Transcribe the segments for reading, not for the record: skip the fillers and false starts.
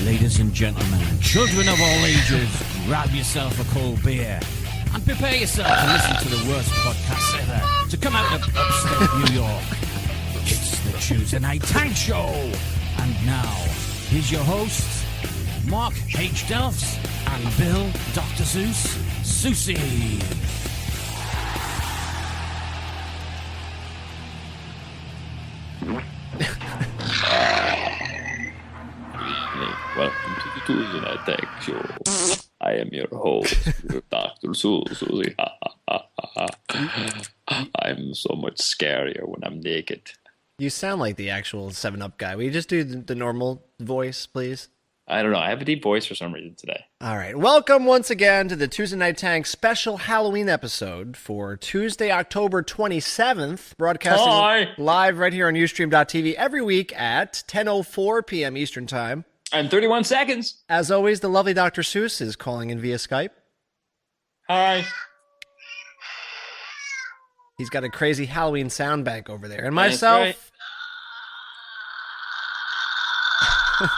Ladies and gentlemen, and children of all ages, grab yourself a cold beer and prepare yourself to listen to the worst podcast ever to come out of upstate New York. It's the Tuesday Night Tank Show. And now, here's your hosts, Mark H. Delfs and Bill Dr. Seuss Susie. Welcome to the Tuesday Night Tank Show. I am your host, Dr. Susie. I'm so much scarier when I'm naked. You sound like the actual 7-Up guy. Will you just do the normal voice, please? I don't know. I have a deep voice for some reason today. All right. Welcome once again to the Tuesday Night Tank special Halloween episode for Tuesday, October 27th, broadcasting live right here on Ustream.tv every week at 10:04 p.m. Eastern Time. And 31 seconds. As always, the lovely Dr. Seuss is calling in via Skype. Hi. He's got a crazy Halloween sound bank over there. And myself... Right.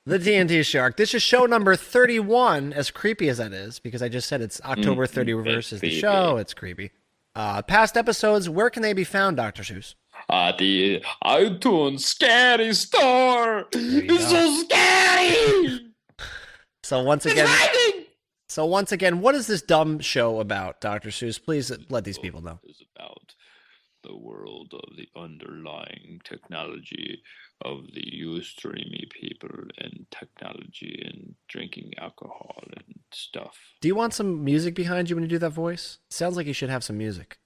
The TNT Shark. This is show number 31, as creepy as that is, because I just said it's October 30 reverse is the show. It's creepy. Past episodes, where can they be found, Dr. Seuss? The iTunes Scary Store. It's so scary. So once again, what is this dumb show about, Dr. Seuss? Please let these people know. It's about the world of the underlying technology of the Ustreamy people and technology and drinking alcohol and stuff. Do you want some music behind you when you do that voice? Sounds like you should have some music.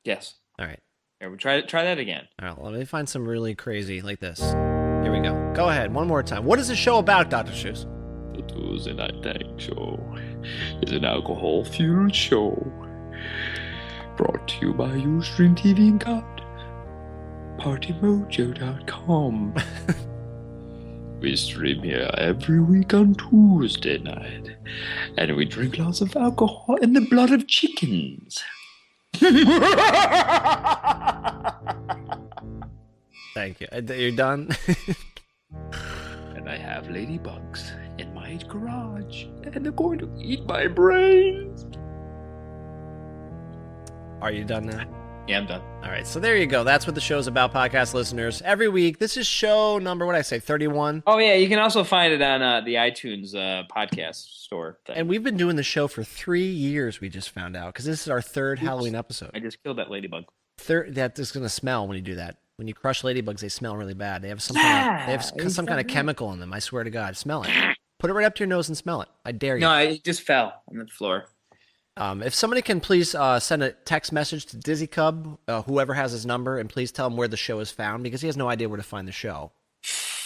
Yes. All right. Here, we'll try that again. All right, let me find some really crazy like this. Here we go. Go ahead, one more time. What is the show about, Dr. Seuss? The Tuesday Night Tank Show is an alcohol-fueled show brought to you by Ustream TV and God. PartyMojo.com. We stream here every week on Tuesday night, and we drink lots of alcohol and the blood of chickens. Thank you. You're done? And I have ladybugs in my garage, and they're going to eat my brains. Are you done now? Yeah, I'm done. All right, so there you go. That's what the show's about, podcast listeners. Every week, this is show number, what did I say, 31? Oh, yeah, you can also find it on the iTunes podcast store thing. And we've been doing the show for 3 years, we just found out, because this is our third Halloween episode. I just killed that ladybug. That is going to smell when you do that. When you crush ladybugs, they smell really bad. They have some kind of chemical in them, I swear to God. Smell it. Put it right up to your nose and smell it. I dare you. No, it just fell on the floor. If somebody can please send a text message to Dizzy Cub, whoever has his number, and please tell him where the show is found, because he has no idea where to find the show.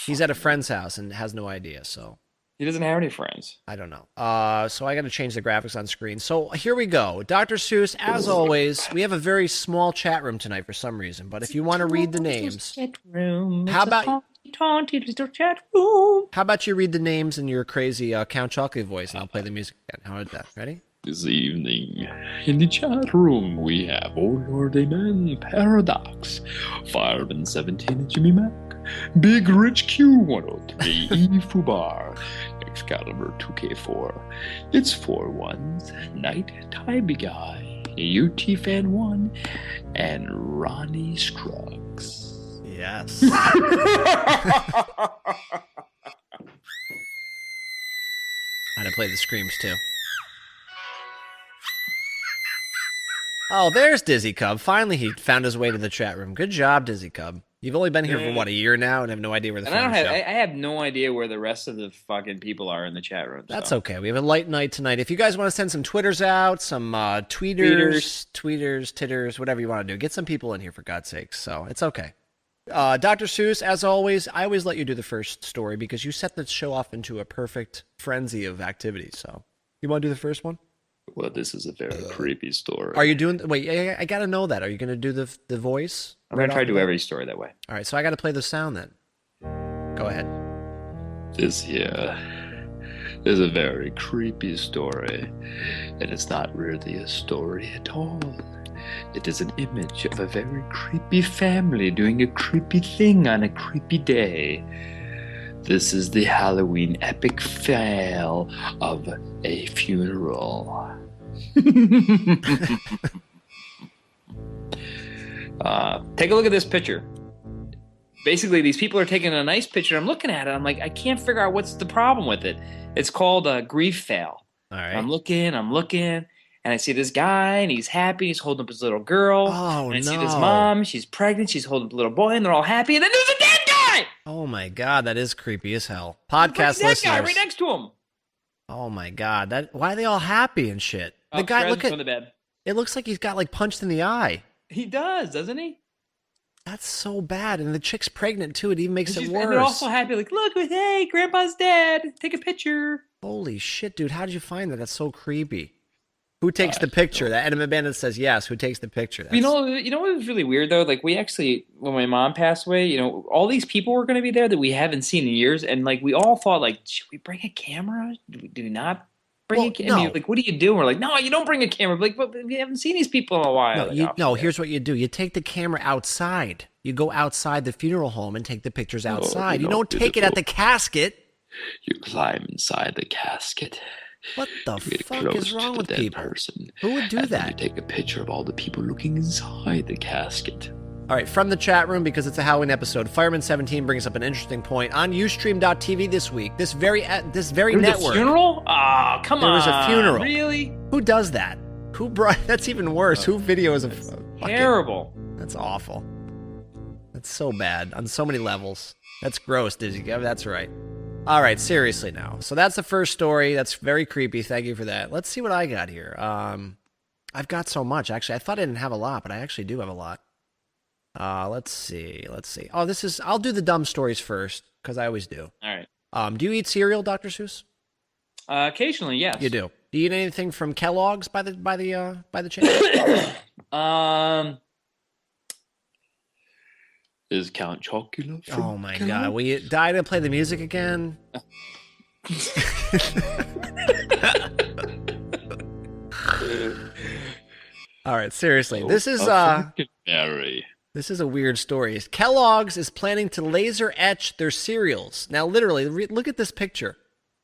He's at a friend's house and has no idea, so... He doesn't have any friends. I don't know. So I got to change the graphics on screen. So here we go. Dr. Seuss, as always, we have a very small chat room tonight for some reason, but if you want to read the names... How about you read the names in your crazy Count Chocula voice, and I'll play the music again. How about that? Ready? This evening, in the chat room, we have Oh Lord Amen, Paradox, Fireman 17 and Jimmy Mac, Big Rich Q103, E Fubar, Excalibur 2K4, It's 4 Ones, Night Tybee Guy, UT Fan 1, and Ronnie Scruggs. Yes. How to play the screams, too. Oh, there's Dizzy Cub. Finally, he found his way to the chat room. Good job, Dizzy Cub. You've only been here for, what, a year now and have no idea where the phone is. I have no idea where the rest of the fucking people are in the chat room. That's okay. We have a light night tonight. If you guys want to send some Twitters out, some tweeters, titters, whatever you want to do, get some people in here, for God's sakes. So it's okay. Dr. Seuss, as always, I always let you do the first story because you set the show off into a perfect frenzy of activity. So you want to do the first one? Well, this is a very creepy story. Are you doing... Wait, I got to know that. Are you going to do the voice? I'm going to try to do every story that way. All right, so I got to play the sound then. Go ahead. This here is a very creepy story, and it's not really a story at all. It is an image of a very creepy family doing a creepy thing on a creepy day. This is the Halloween epic fail of a funeral. Take a look at this picture. Basically, these people are taking a nice picture. I'm looking at it. I'm like, I can't figure out what's the problem with it. It's called a grief fail. All right. I'm looking, and I see this guy, and he's happy. He's holding up his little girl. Oh, and I see no. this mom. She's pregnant. She's holding up a little boy, and they're all happy. And then there's a dead guy. Oh my God, that is creepy as hell. Podcast Dead listeners. guy right next to him. Oh my God, why are they all happy and shit? The guy, look from the bed. it looks like he's got like punched in the eye. He does, doesn't he? That's so bad, and the chick's pregnant too. It even makes it worse. And they're also happy, like, look, hey, Grandpa's dead. Take a picture. Holy shit, dude! How did you find that? That's so creepy. Who takes the picture? That Enema Bandit says yes. Who takes the picture? You know what was really weird though? Like we actually, when my mom passed away, all these people were going to be there that we haven't seen in years, and like we all thought, like, should we bring a camera? Do we not bring a camera? No. Like, what do you do? And we're like, no, you don't bring a camera. Like, but we haven't seen these people in a while. Here's what you do. You take the camera outside. You go outside the funeral home and take the pictures outside. You don't take it at the casket. You climb inside the casket. What the fuck is wrong with people? Person, who would do and that? Then you take a picture of all the people looking inside the casket. All right, from the chat room, because it's a Halloween episode, Fireman17 brings up an interesting point. On Ustream.tv this week, this very network. A funeral? Ah, come on. There was a funeral. Really? Who does that? Who brought? That's even worse. Who videos of? Terrible. That's awful. That's so bad on so many levels. That's gross, Dizzy. That's right. All right, seriously now. So that's the first story. That's very creepy. Thank you for that. Let's see what I got here. I've got so much, actually. I thought I didn't have a lot, but I actually do have a lot. Let's see. Oh, I'll do the dumb stories first, because I always do. All right. Do you eat cereal, Dr. Seuss? Occasionally, yes. You do. Do you eat anything from Kellogg's by the chain? Is Count Chocula from Oh my Kellogg? God! Will you die to play the music again? All right, seriously. This is a weird story. Kellogg's is planning to laser etch their cereals. Now, literally, look at this picture.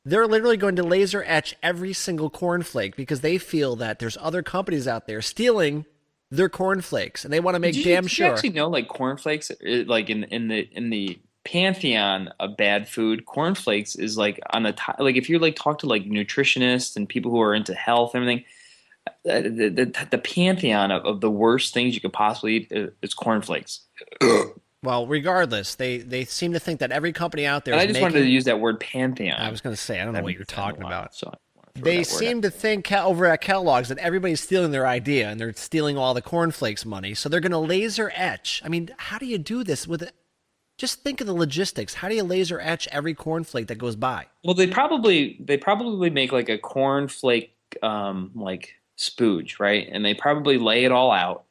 They're literally going to laser etch every single cornflake because they feel that there's other companies out there stealing their cornflakes, and they want to make damn sure. Did you actually know, like, cornflakes, like in the pantheon of bad food, cornflakes is like on the top. Like, if you like talk to like nutritionists and people who are into health and everything, the pantheon of the worst things you could possibly eat is cornflakers. Well, regardless, they seem to think that every company out there. And I just wanted to use that word pantheon. I was going to say I don't know what you're talking about. So they seem to think over at Kellogg's that everybody's stealing their idea and they're stealing all the cornflakes money. So they're going to laser etch. I mean, how do you do this with it? Just think of the logistics. How do you laser etch every cornflake that goes by? Well, they probably make like a cornflake like spooge, right? And they probably lay it all out,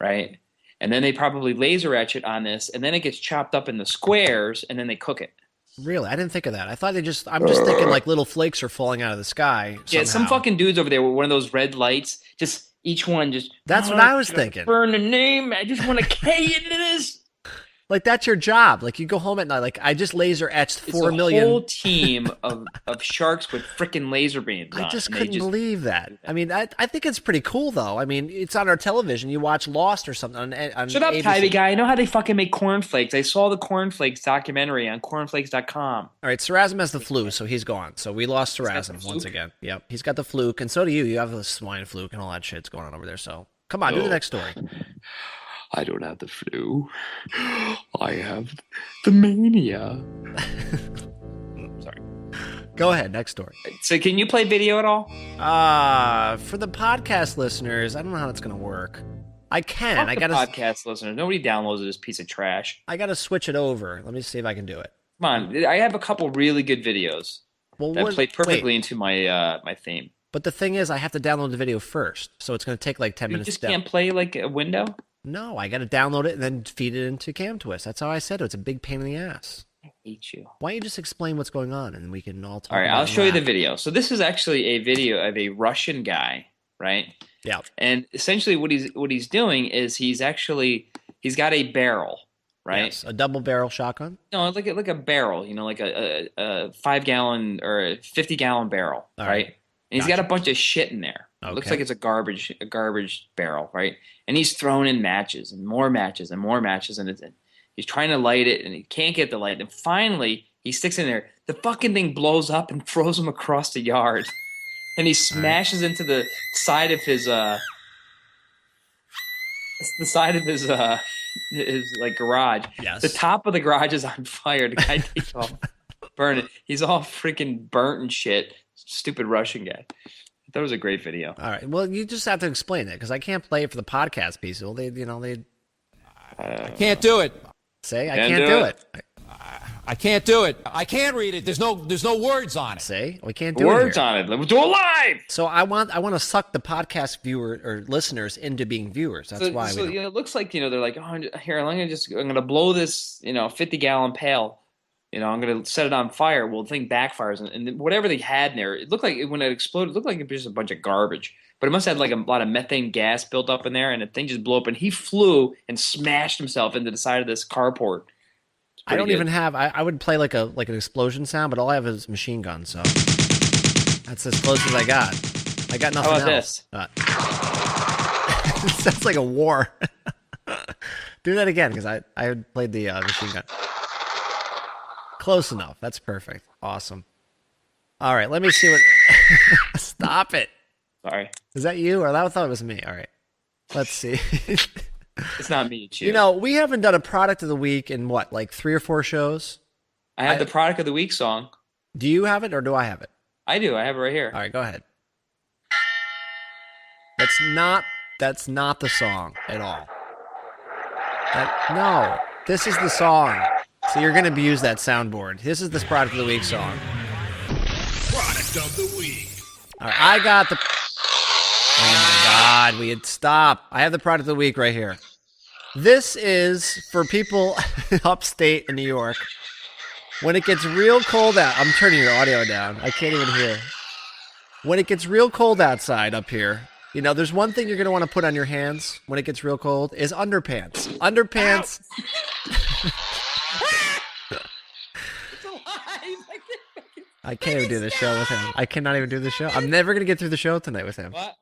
right? And then they probably laser etch it on this, and then it gets chopped up into squares, and then they cook it. Really? I didn't think of that. I thought I'm just thinking like little flakes are falling out of the sky. Yeah, some fucking dudes over there with one of those red lights, just each one just. That's what I was thinking. Burn the name. I just want to K into this. Like, that's your job. Like, you go home at night. Like, I just laser etched 4 million. It's a whole team of sharks with freaking laser beams. I just couldn't believe that. I mean, I think it's pretty cool, though. I mean, it's on our television. You watch Lost or something on Shut up, ABC. Tybee guy. I know how they fucking make cornflakes. I saw the cornflakes documentary on cornflakes.com. All right, Sarasm has the flu, so he's gone. So we lost Sarasm once again. Yep, he's got the fluke, and so do you. You have the swine fluke and all that shit's going on over there. So come on, do the next story. I don't have the flu. I have the mania. Sorry. Go ahead, next story. So can you play video at all? For the podcast listeners, I don't know how it's going to work. I can. Podcast listeners. Nobody downloads this piece of trash. I got to switch it over. Let me see if I can do it. Come on. I have a couple really good videos that play perfectly into my my theme. But the thing is, I have to download the video first, so it's going to take like 10 minutes. You just can't play like a window? No, I got to download it and then feed it into CamTwist. That's how I said it. It's a big pain in the ass. I hate you. Why don't you just explain what's going on and we can all talk about it? All right, I'll show you the video. So this is actually a video of a Russian guy, right? Yeah. And essentially what he's doing is he's got a barrel, right? Yes, a double barrel shotgun. No, like a barrel, like a 5-gallon or a 50-gallon barrel, All right? right. And he's got a bunch of shit in there. It looks Okay. like it's a garbage barrel, right? And he's throwing in matches and more matches and more matches, and he's trying to light it, and he can't get the light. And finally, he sticks in there. The fucking thing blows up and throws him across the yard, and he smashes into the side of his his like garage. Yes. The top of the garage is on fire. The guy takes off, burn it. He's all freaking burnt and shit. Stupid Russian guy. I thought it was a great video. All right. Well, you just have to explain it because I can't play it for the podcast piece. Well, they I can't do it. say I Can't can't do do it. it. I can't do it. I can't read it. There's no words on it. Say we can't do Words it here. on it. Let's do it live. So I want to suck the podcast viewer or listeners into being viewers. That's why we don't. It looks like they're like, oh, here, I'm gonna blow this 50-gallon pail. I'm gonna set it on fire. Well, the thing backfires, and whatever they had in there, it looked like when it exploded, it looked like it was just a bunch of garbage. But it must have like a lot of methane gas built up in there, and the thing just blew up. And he flew and smashed himself into the side of this carport. I don't even have. I would play like an explosion sound, but all I have is machine gun. So that's as close as I got. I got nothing How about else. this? It sounds like a war. Do that again because I played the machine gun. Close enough. That's perfect. Awesome. All right. Let me see what. Stop it. Sorry, Is that you or I thought it was me? All right. Let's see. it's not me. It's you. We haven't done a product of the week in what, like 3 or 4 shows? I have the product of the week song. Do you have it or do I have it? I do. I have it right here. All right, go ahead. That's not the song at all. No, this is the song. So you're going to abuse that soundboard. This is the product of the week song. Product of the week. All right, I got the. Oh my God, we had stopped. I have the product of the week right here. This is for people upstate in New York. When it gets real cold out, I'm turning your audio down. I can't even hear. When it gets real cold outside up here, there's one thing you're going to want to put on your hands when it gets real cold is underpants. Underpants. I can't even do the show with him. I cannot even do the show. I'm never going to get through the show tonight with him. What?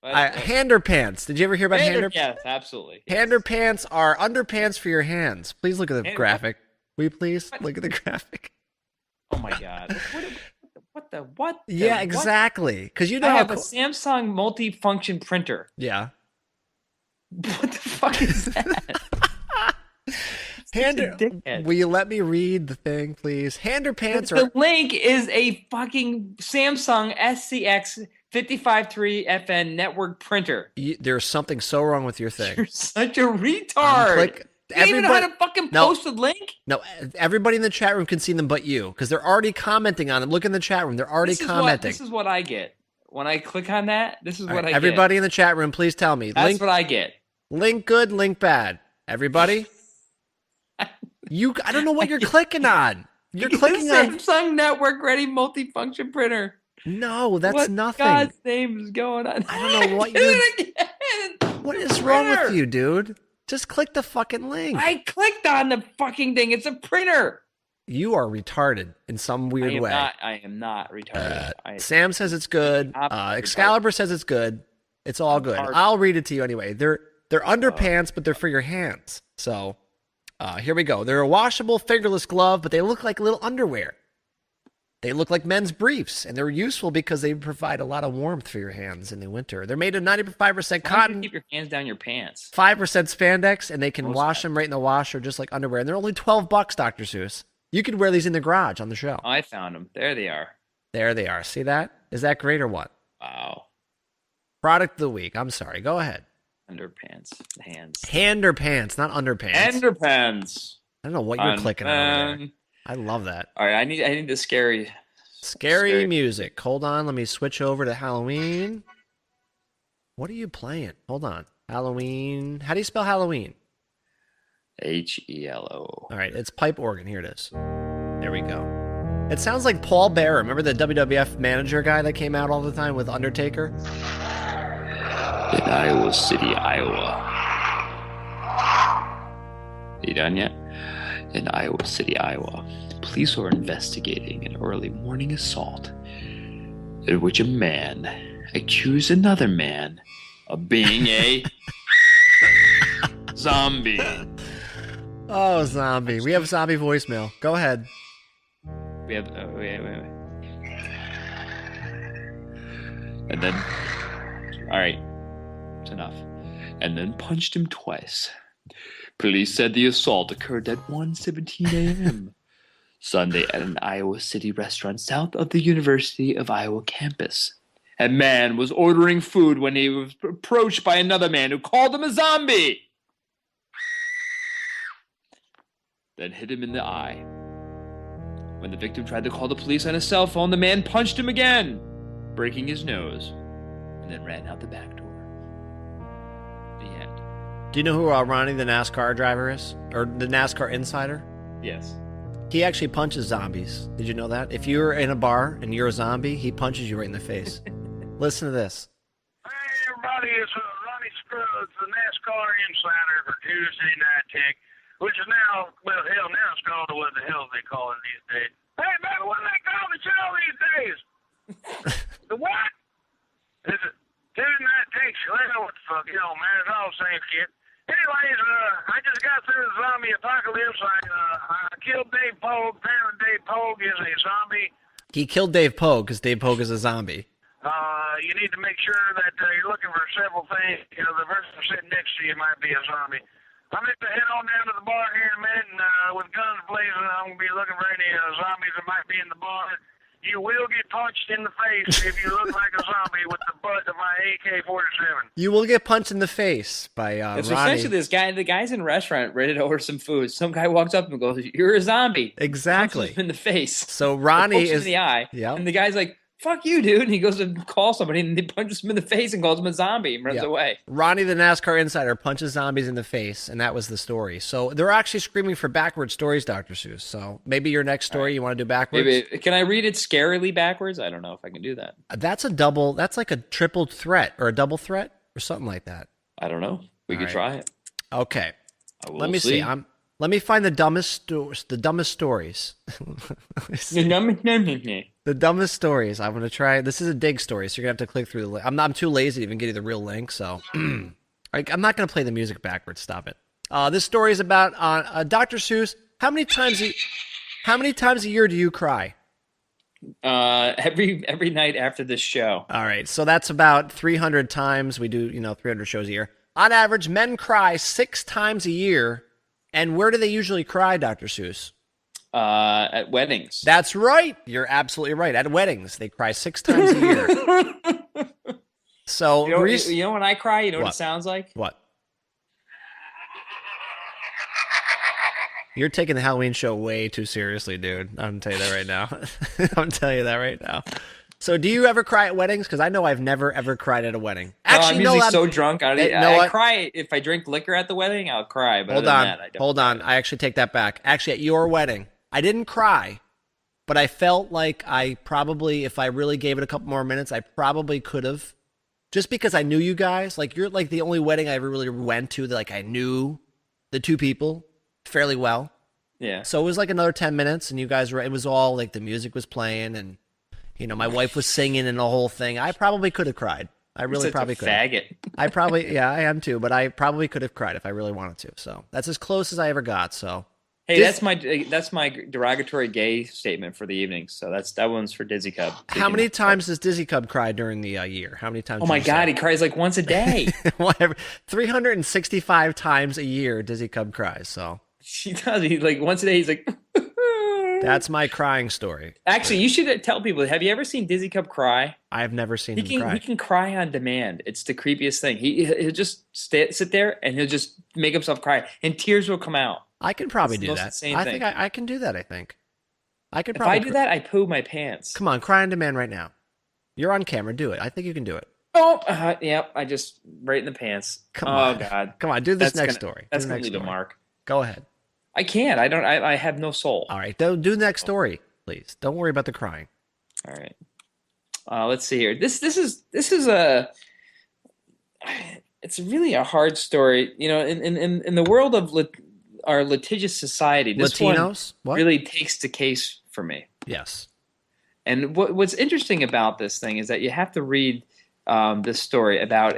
Hander pants. Did you ever hear about hander? Yes, absolutely. Hander pants are underpants for your hands. Please look at the graphic. Will you please look at the graphic? Oh my God! What? Yeah, exactly. Because I have a Samsung multi-function printer. Yeah. What the fuck is that? Hander. Will you let me read the thing, please? Hander pants are. The link is a fucking Samsung SCX 55.3 FN network printer. There's something so wrong with your thing. You're such a retard. You even know how to fucking post a link? No, everybody in the chat room can see them but you, because they're already commenting on them. Look in the chat room. They're already commenting. This is what I get. When I click on that, this is what I get. Everybody in the chat room, please tell me. That's what I get. Link good, link bad. Everybody? I don't know what you're clicking on. You're clicking on Samsung network ready multifunction printer. No, that's nothing. What God's name is going on? I don't know what you're. What is wrong with you, dude? Just click the fucking link. I clicked on the fucking thing. It's a printer. You are retarded in some weird way. I am not retarded. Sam says it's good. Excalibur says it's good. It's all good. I'll read it to you anyway. They're underpants, but they're for your hands. So here we go. They're a washable, fingerless glove, but they look like little underwear. They look like men's briefs, and they're useful because they provide a lot of warmth for your hands in the winter. They're made of 95% cotton. Keep your hands down your pants. 5% spandex, and they can wash them right in the washer just like underwear. And they're only $12, Dr. Seuss. You could wear these in the garage on the show. Oh, I found them. There they are. There they are. See that? Is that great or what? Wow. Product of the week. I'm sorry. Go ahead. Underpants. Hands. Hander pants, not underpants. Underpants. I don't know what you're clicking on over there. I love that. All right, I need the scary music. Hold on, let me switch over to Halloween. What are you playing? Hold on. Halloween. How do you spell Halloween? HELO. All right, it's pipe organ. Here it is. There we go. It sounds like Paul Bearer. Remember the WWF manager guy that came out all the time with Undertaker? In Iowa City, Iowa. You done yet? In Iowa City, Iowa, police are investigating an early morning assault in which a man accused another man of being a zombie. Oh, zombie. We have zombie voicemail. Go ahead. We have. Wait. And then. Alright. It's enough. And then punched him twice. Police said the assault occurred at 1:17 a.m. Sunday at an Iowa City restaurant south of the University of Iowa campus. A man was ordering food when he was approached by another man who called him a zombie. Then hit him in the eye. When the victim tried to call the police on his cell phone, the man punched him again, breaking his nose, and then ran out the back door. The end. Do you know who Ronnie the NASCAR driver is? Or the NASCAR insider? Yes. He actually punches zombies. Did you know that? If you're in a bar and you're a zombie, he punches you right in the face. Listen to this. Hey, everybody, it's Ronnie Scruggs, the NASCAR insider for Tuesday Night Tech, which is now, well, hell, now it's called what the hell they call it these days. Hey, man, what do they call the show these days? The what? Is it Tuesday Night Tech? Well, what the fuck, man, it's all the same shit. Anyways, I just got through the zombie apocalypse. I killed Dave Pogue. Apparently Dave Pogue is a zombie. He killed Dave Pogue because Dave Pogue is a zombie. You need to make sure that you're looking for several things. The person sitting next to you might be a zombie. I'm going to head on down to the bar here in a minute, and with guns blazing, I'm going to be looking for any zombies that might be in the bar. You will get punched in the face if you look like a zombie with the butt of my AK-47. You will get punched in the face by It's Ronnie. essentially this guy. The guy's in a restaurant ready to order some food. Some guy walks up and goes, "You're a zombie." Exactly. Punches him in the face. So Ronnie Pokes him is in the eye. Yep. And the guy's like, "Fuck you, dude!" And he goes to call somebody, and he punches him in the face and calls him a zombie and runs Yep. away. Ronnie the NASCAR insider punches zombies in the face, and that was the story. So they're actually screaming for backward stories, Dr. Seuss. So maybe your next story you want to do backwards? Maybe can I read it scarily backwards? I don't know if I can do that. That's a double. That's like a triple threat or a double threat or something like that. I don't know. We could try it. Okay. I will Let me see. Let me find the dumbest stories. The dumbest stories. The dumbest stories. I'm gonna try. This is a dig story, so you're gonna have to click through the link. I'm too lazy to even get you the real link, so I'm not gonna play the music backwards. Stop it. This story is about Dr. Seuss. How many times a year do you cry? Every night after this show. All right, so that's about 300 times. We do 300 shows a year. On average, men cry 6 times a year. And where do they usually cry, Dr. Seuss? At weddings. That's right. You're absolutely right. At weddings, they cry 6 times a year. So, you know when I cry, you know what it sounds like? What? You're taking the Halloween show way too seriously, dude. I'm gonna tell you that right now. I'm telling you that right now. So, do you ever cry at weddings? Because I know I've never ever cried at a wedding. Actually, I'm usually so drunk. I cry if I drink liquor at the wedding. I'll cry. But Hold on. I actually take that back. Actually, at your wedding, I didn't cry, but I felt like I probably, if I really gave it a couple more minutes, I probably could have. Just because I knew you guys, like you're like the only wedding I ever really went to that like I knew the two people fairly well. Yeah. So it was like another 10 minutes, and you guys were. It was all like the music was playing and. My wife was singing and the whole thing. I probably could have cried. I really probably could. Faggot. I am too, but I probably could have cried if I really wanted to. So that's as close as I ever got. So hey, that's my derogatory gay statement for the evening. So that one's for Dizzy Cub. How many times does Dizzy Cub cry during the year? How many times? Oh my God, he cries like once a day. Whatever, 365 times a year, Dizzy Cub cries. So she does. He like once a day. He's like. That's my crying story. Actually, you should tell people. Have you ever seen Dizzy Cub cry? I have never seen him cry. He can cry on demand. It's the creepiest thing. He'll just sit there and he'll just make himself cry, and tears will come out. I can probably do that. I think I can do that. I think I could. Probably if I do that, I poo my pants. Come on, cry on demand right now. You're on camera. Do it. I think you can do it. Oh, yep. I just right in the pants. Come on. Oh God. Come on. Do this next story. That's gonna leave a mark. Go ahead. I can't. I have no soul. All right. Do the next story, please. Don't worry about the crying. All right. Let's see here. This is a. It's really a hard story. In the world of our litigious society, this Latinos? one What? really takes the case for me. Yes. And what's interesting about this thing is that you have to read this story about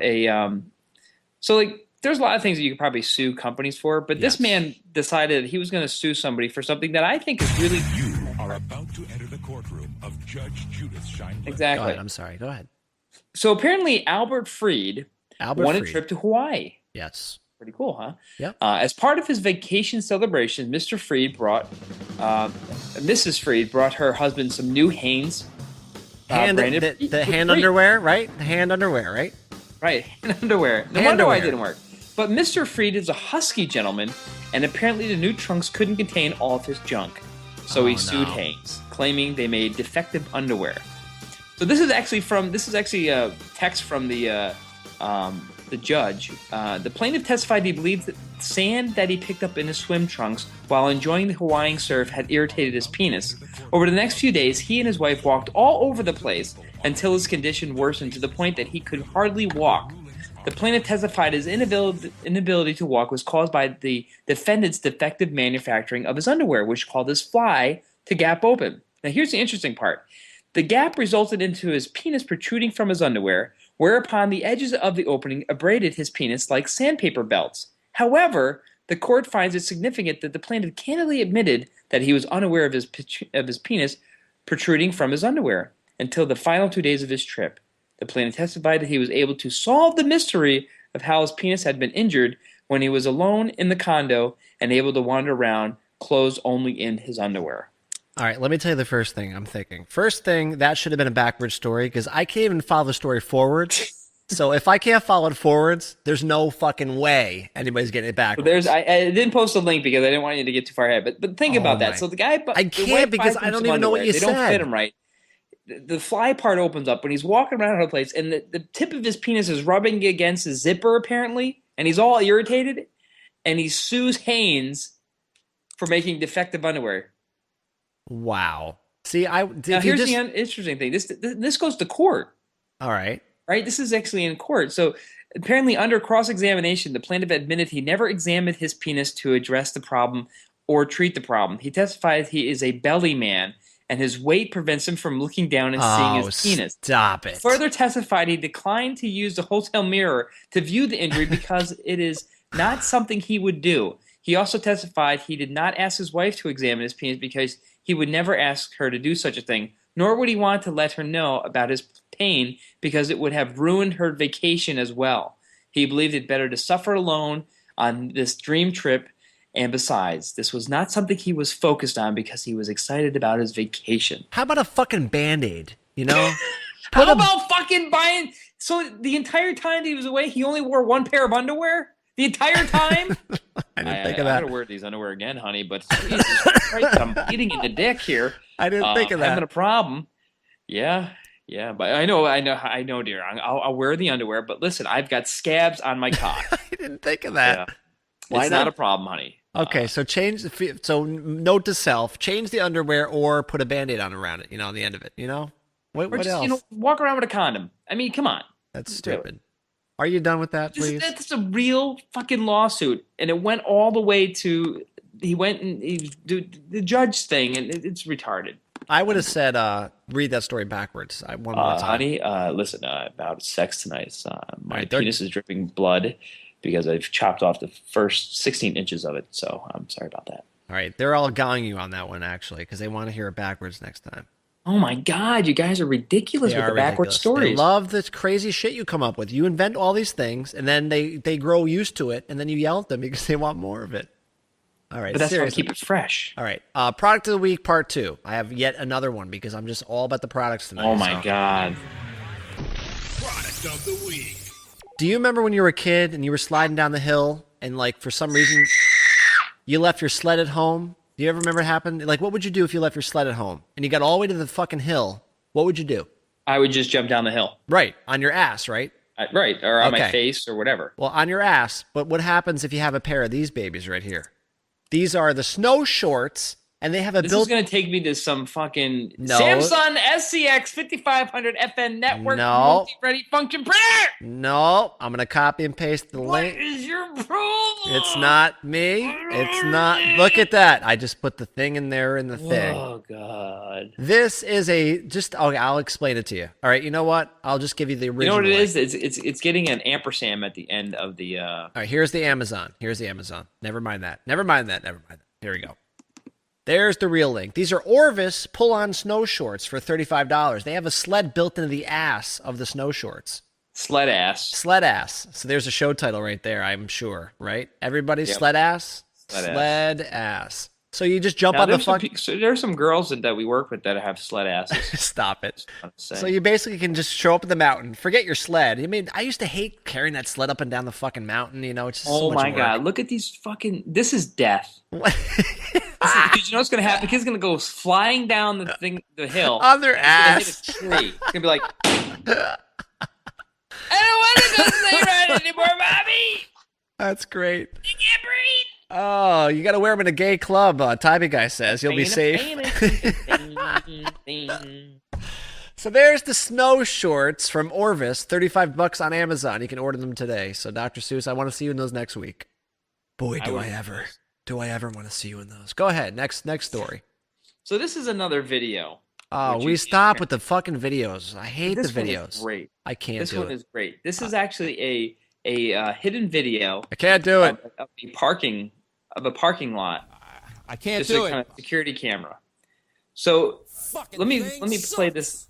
so like there's a lot of things that you could probably sue companies for, but this man decided he was going to sue somebody for something that I think is really You are about to enter the courtroom of Judge Judith Scheinberg. exactly. Go ahead. I'm sorry. Go ahead. So apparently Albert Freed won a Freed. trip to Hawaii. Yes. Pretty cool, huh? Yep. As part of his vacation celebration, Mr. Freed Mrs. Freed brought her husband some new Hanes. Branded The hand underwear, right? The hand underwear, right? Right, hand underwear. No wonder why it didn't work. But Mr. Freed is a husky gentleman, and apparently the new trunks couldn't contain all of his junk. So he sued Hanes, claiming they made defective underwear. So this is actually a text from the judge. The plaintiff testified he believed that sand that he picked up in his swim trunks while enjoying the Hawaiian surf had irritated his penis. Over the next few days, he and his wife walked all over the place until his condition worsened to the point that he could hardly walk. The plaintiff testified his inability to walk was caused by the defendant's defective manufacturing of his underwear, which caused his fly to gap open. Now here's the interesting part. The gap resulted into his penis protruding from his underwear, whereupon the edges of the opening abraded his penis like sandpaper belts. However, the court finds it significant that the plaintiff candidly admitted that he was unaware of his penis protruding from his underwear until the final 2 days of his trip. The plaintiff testified that he was able to solve the mystery of how his penis had been injured when he was alone in the condo and able to wander around, clothes only in his underwear. All right, let me tell you the first thing I'm thinking. First thing, that should have been a backwards story because I can't even follow the story forwards. So if I can't follow it forwards, there's no fucking way anybody's getting it backwards. I didn't post a link because I didn't want you to get too far ahead. But think about that. So the guy, I can't because I don't even know what you said. They don't fit him right. The fly part opens up when he's walking around the place, and the tip of his penis is rubbing against his zipper apparently, and he's all irritated, and he sues Hanes for making defective underwear. Wow. See, here's the interesting thing. This goes to court. All right. Right? This is actually in court. So apparently under cross-examination, the plaintiff admitted he never examined his penis to address the problem or treat the problem. He testified he is a belly man, and his weight prevents him from looking down and seeing his penis. Stop it. Further testified he declined to use the hotel mirror to view the injury because it is not something he would do. He also testified he did not ask his wife to examine his penis because he would never ask her to do such a thing, nor would he want to let her know about his pain because it would have ruined her vacation as well. He believed it better to suffer alone on this dream trip, and besides, this was not something he was focused on because he was excited about his vacation. How about a fucking Band-Aid, you know? How about fucking buying... So the entire time that he was away, he only wore one pair of underwear? The entire time? I didn't think of that. I'm going to wear these underwear again, honey, but Jesus Christ, I'm bleeding in the dick here. I didn't think of that. I'm having a problem. Yeah, but I know, dear. I'll wear the underwear, but listen, I've got scabs on my cock. I didn't think of that. Yeah. It's not a problem, honey. Okay, so note to self, change the underwear or put a Band-Aid on around it, on the end of it, What else? Walk around with a condom. I mean, come on. That's stupid. Are you done with that, please? That's a real fucking lawsuit, and it went all the way to the judge thing, and it's retarded. I would have said, read that story backwards. One more time. Honey, listen, about sex tonight. My penis is dripping blood because I've chopped off the first 16 inches of it, so I'm sorry about that. All right, they're all gonging you on that one, actually, because they want to hear it backwards next time. Oh my God, you guys are ridiculous with the backwards stories. They love this crazy shit you come up with. You invent all these things, and then they grow used to it, and then you yell at them because they want more of it. All right, but that's why I keep it fresh. All right, product of the week, part 2. I have yet another one because I'm just all about the products tonight. Oh my God. Product of the week. Do you remember when you were a kid and you were sliding down the hill and, for some reason, you left your sled at home? Do you ever remember it happened? What would you do if you left your sled at home and you got all the way to the fucking hill? What would you do? I would just jump down the hill. Right, on your ass, right? Right, or on my face or whatever. Well, on your ass, but what happens if you have a pair of these babies right here? These are the snow shorts And they have a This built. is going to take me to some fucking No. Samsung SCX 5500 FN network No. multi-ready function printer. No, I'm gonna copy and paste the What link. is your problem? It's not me. It's not. Look at that. I just put the thing in there in the thing. Oh God. This is okay, I'll explain it to you. All right, you know what? I'll just give you the original. You know what it link. is? It's getting an ampersand at the end of the. All right, here's the Amazon. Never mind that. Here we go. There's the real link. These are Orvis pull-on snow shorts for $35. They have a sled built into the ass of the snow shorts. Sled ass. Sled ass. So there's a show title right there, I'm sure, right? Everybody, Yep. sled ass? Sled ass. So you just jump Now, on the there's some, fuck. so there are some girls that we work with that have sled asses. Stop it. I'm saying. So you basically can just show up at the mountain. Forget your sled. I mean, I used to hate carrying that sled up and down the fucking mountain. You know, it's just so Oh much my work. God! Look at these fucking. This is death. What? Because you know what's gonna happen? The kid's gonna go flying down the hill On their He's gonna hit ass. a tree. It's gonna be like, I don't want to go sleigh ride anymore, Bobby. That's great. You can't breathe. Oh, you got to wear them in a gay club. Tybee guy says you'll be safe. So there's the snow shorts from Orvis, $35 on Amazon. You can order them today. So Dr. Seuss, I want to see you in those next week. Boy, do I ever want to see you in those. Go ahead. Next story. So this is another video. Oh, Would we you stop share- with the fucking videos. I hate This the one is videos. great. I can't This do one it. is great. This is actually a hidden video I can't do it. of a parking lot. I can't Just do a it. kind of security camera. So let me play this.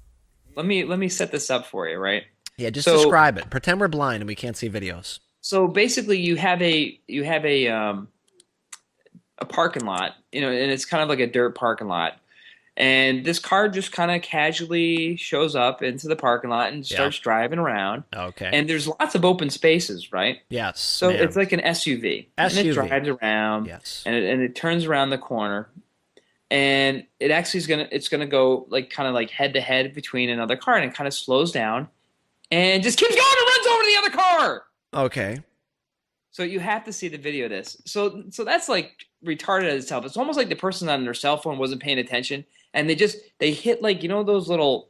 Let me set this up for you, right? Yeah, just So- describe it. Pretend we're blind and we can't see videos. So basically, you have a parking lot, and it's kind of like a dirt parking lot. And this car just kind of casually shows up into the parking lot and starts driving around. Okay. And there's lots of open spaces, right? Yes. So ma'am. it's like an SUV. And it SUV. drives around. Yes. And it turns around the corner. And it actually is gonna go like kind of like head to head between another car, and it kind of slows down and just keeps going and runs over the other car. Okay. So you have to see the video of this. So that's like retarded as itself. It's almost like the person on their cell phone wasn't paying attention, and they hit like those little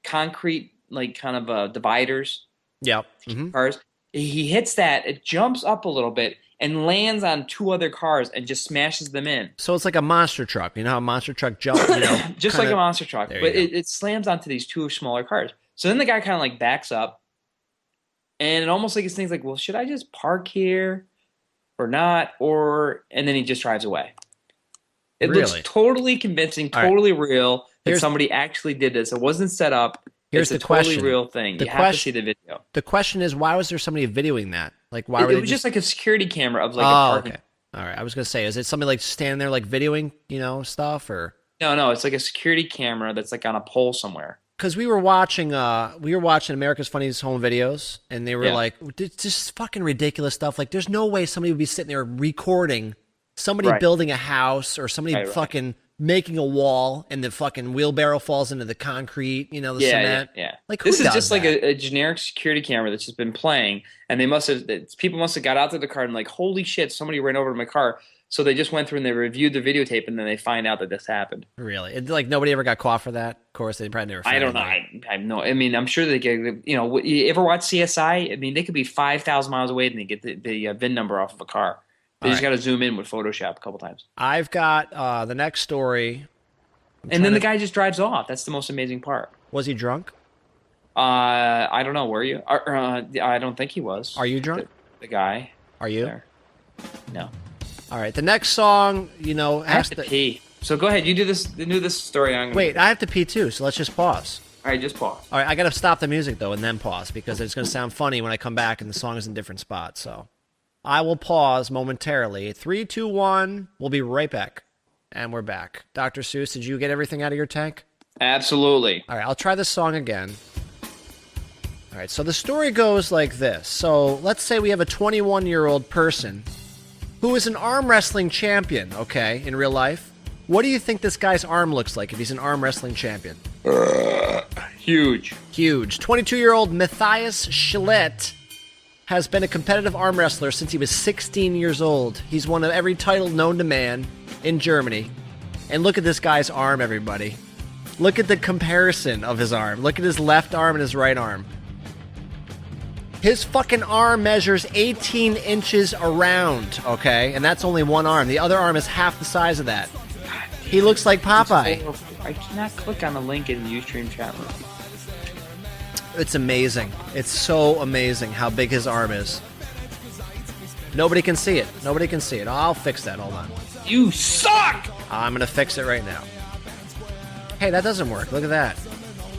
concrete like kind of dividers. Yep. Mm-hmm. Cars. He hits that. It jumps up a little bit and lands on two other cars and just smashes them in. So it's like a monster truck. You know how a monster truck jumps? Just like a monster truck, There but you go. it slams onto these two smaller cars. So then the guy kind of like backs up, and it almost like his thing's like, well, should I just park here or not? And then he just drives away. It looks Really? totally convincing, All right. totally real that Here's- somebody actually did this. It wasn't set up. Here's It's the a totally question. real thing. The You have to question- see the video. The question is, why was there somebody videoing that? Like, why It were they was just like a security camera of like a Oh, parking. okay. All right. I was gonna say, is it somebody like standing there like videoing, stuff, or No, it's like a security camera that's like on a pole somewhere. because we were watching America's Funniest Home Videos, and they were Yeah. like, it's just fucking ridiculous stuff. Like, there's no way somebody would be sitting there recording somebody Right. building a house or somebody Right. fucking making a wall and the fucking wheelbarrow falls into the concrete, the cement. Yeah. Like, who this is does just like that? a generic security camera that's just been playing, and people must have got out to the car and like, holy shit, somebody ran over to my car. So they just went through and they reviewed the videotape, and then they find out that this happened. Really? Like, nobody ever got caught for that? Of course, they probably never found I don't know. anybody. I have no. I mean, I'm sure they get. You ever watch CSI? I mean, they could be 5,000 miles away and they get the VIN number off of a car. They All just got to zoom in with Photoshop a couple times, I've got the next story. and then the guy just drives off. That's the most amazing part. Was he drunk? I don't know. Were you? I don't think he was. Are you drunk? The guy Are you? there. No. All right. The next song, I have has to to. pee. So go ahead. You do this. Do this story. I'm gonna Wait, I have to pee too. So let's just pause. All right, just pause. All right, I got to stop the music though and then pause because it's going to sound funny when I come back and the song is in different spots. So I will pause momentarily. 3, 2, 1. We'll be right back. And we're back. Dr. Seuss, did you get everything out of your tank? Absolutely. All right, I'll try this song again. All right, so the story goes like this. So let's say we have a 21-year-old person who is an arm wrestling champion, okay, in real life. What do you think this guy's arm looks like if he's an arm wrestling champion? Huge. Huge. 22-year-old Matthias Schlitt has been a competitive arm wrestler since he was 16 years old. He's won every title known to man in Germany. And look at this guy's arm, everybody. Look at the comparison of his arm. Look at his left arm and his right arm. His fucking arm measures 18 inches around, okay? And that's only one arm. The other arm is half the size of that. He looks like Popeye. I cannot click on the link in the Ustream chat room. It's amazing. It's so amazing how big his arm is. Nobody can see it. Nobody can see it. I'll fix that. Hold on. You suck! I'm going to fix it right now. Hey, that doesn't work. Look at that.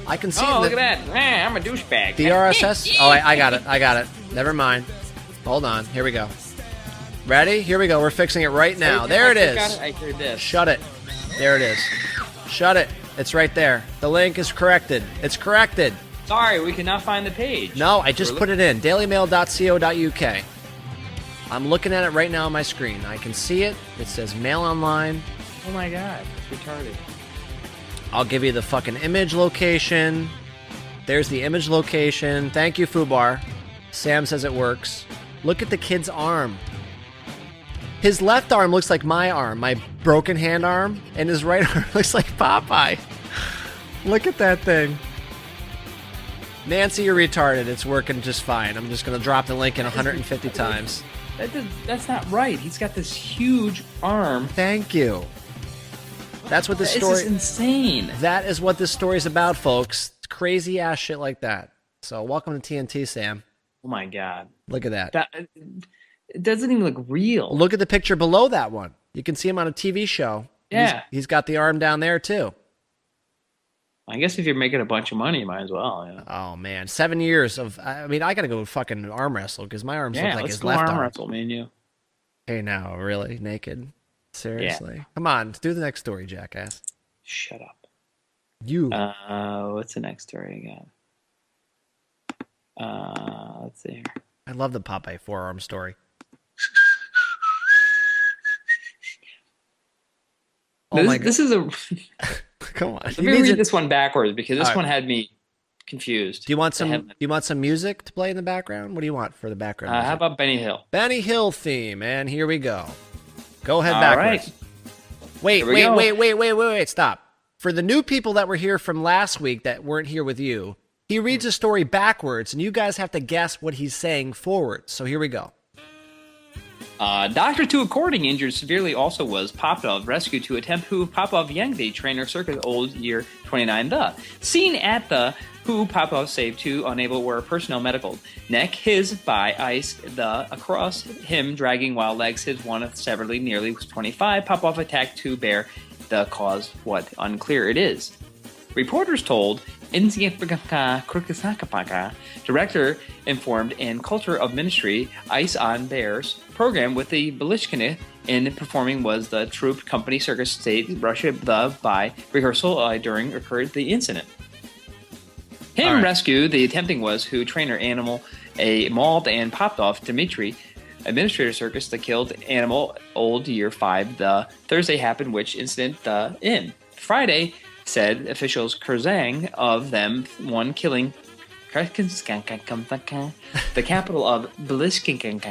I can see it. Oh, look at that. Man, I'm a douchebag. The RSS? Oh, I got it. I got it. Never mind. Hold on. Here we go. Ready? Here we go. We're fixing it right now. There it is. I hear this. Shut it. There it is. Shut it. It's right there. The link is corrected. It's corrected. Sorry, we cannot find the page. No, I just put it in. dailymail.co.uk. I'm looking at it right now on my screen. I can see it. It says mail online. Oh my god, it's retarded. I'll give you the fucking image location. There's the image location. Thank you, Fubar. Sam says it works. Look at the kid's arm. His left arm looks like my arm, my broken hand arm, and his right arm looks like Popeye. Look at that thing. Nancy, you're retarded. It's working just fine. I'm just going to drop the link in 150 times. That's not right. He's got this huge arm. Thank you. That's what this story... This is insane. That is what this story is about, folks. Crazy ass shit like that. So welcome to TNT, Sam. Oh my god. Look at that. It doesn't even look real. Look at the picture below that one. You can see him on a TV show. Yeah. He's got the arm down there, too. I guess if you're making a bunch of money, you might as well. Yeah. Oh, man. 7 years of... I mean, I got to go fucking arm wrestle because my arms look like his left arm. arm. Wrestle, me and you. Hey, now, really? Naked? Seriously? Yeah. Come on. Do the next story, jackass. Shut up. You. What's the next story again? Let's see here. I love the Popeye forearm story. Oh my God. This is a... Come on. Let me read this one backwards because this one had me confused. Do you want some music to play in the background? What do you want for the background? How about Benny Hill? Benny Hill theme, and here we go. Go ahead backwards. Right. Wait, stop. For the new people that were here from last week that weren't here with you, he reads a story backwards, and you guys have to guess what he's saying forward. So here we go. Doctor to according injured severely also was Popov rescued to attempt who Popov Yangdi trainer circus old year 29 the seen at the who Popov saved to unable were personnel medical neck his by ice the across him dragging wild legs his one severely nearly was 25 Popov attacked to bear the cause what unclear it is. Reporters told director informed and culture of ministry ice on bears program with the Belishkine in performing was the troop company circus state Russia the by rehearsal during occurred the incident. Rescue the attempting was who trainer animal a mauled and popped off Dmitry administrator circus the killed animal old year 5 the Thursday happened which incident the in Friday said officials Kurzang of them one killing the capital of Belishkine,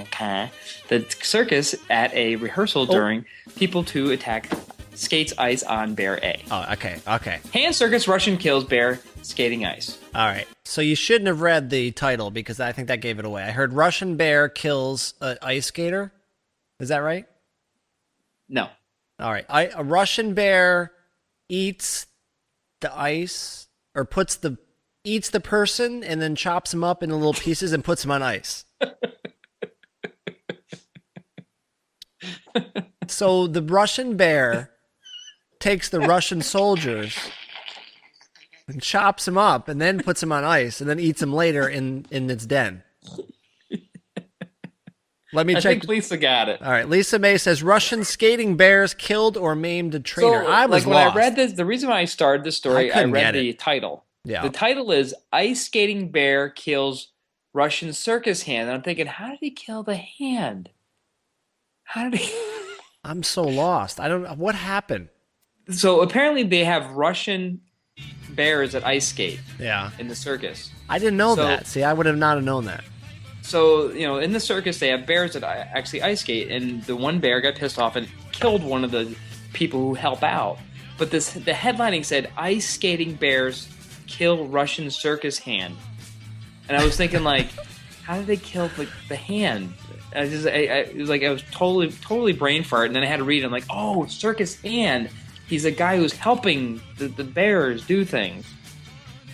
the circus at a rehearsal during people to attack skates ice on bear A. Oh, okay. Hand circus Russian kills bear skating ice. All right. So you shouldn't have read the title because I think that gave it away. I heard Russian bear kills an ice skater. Is that right? No. All right. A Russian bear eats the ice or eats the person and then chops him up into little pieces and puts him on ice. So the Russian bear takes the Russian soldiers and chops him up and then puts him on ice and then eats him later in its den. Let me check. I think Lisa got it. All right. Lisa May says Russian skating bears killed or maimed a trainer. So, I was when lost. I read this, the reason why I started this story, I read the title. Yeah. The title is Ice Skating Bear Kills Russian Circus Hand. And I'm thinking, how did he kill the hand? How did he... I'm so lost. I don't know. What happened? So apparently they have Russian bears that ice skate in the circus. I didn't know that. See, I would have not have known that. So, in the circus, they have bears that actually ice skate, and the one bear got pissed off and killed one of the people who help out. But the headlining said, "Ice skating bears kill Russian circus hand." And I was thinking, like, how did they kill the hand? It was like I was totally brain fart, and then I had to read it. I'm like, oh, circus hand. He's a guy who's helping the bears do things.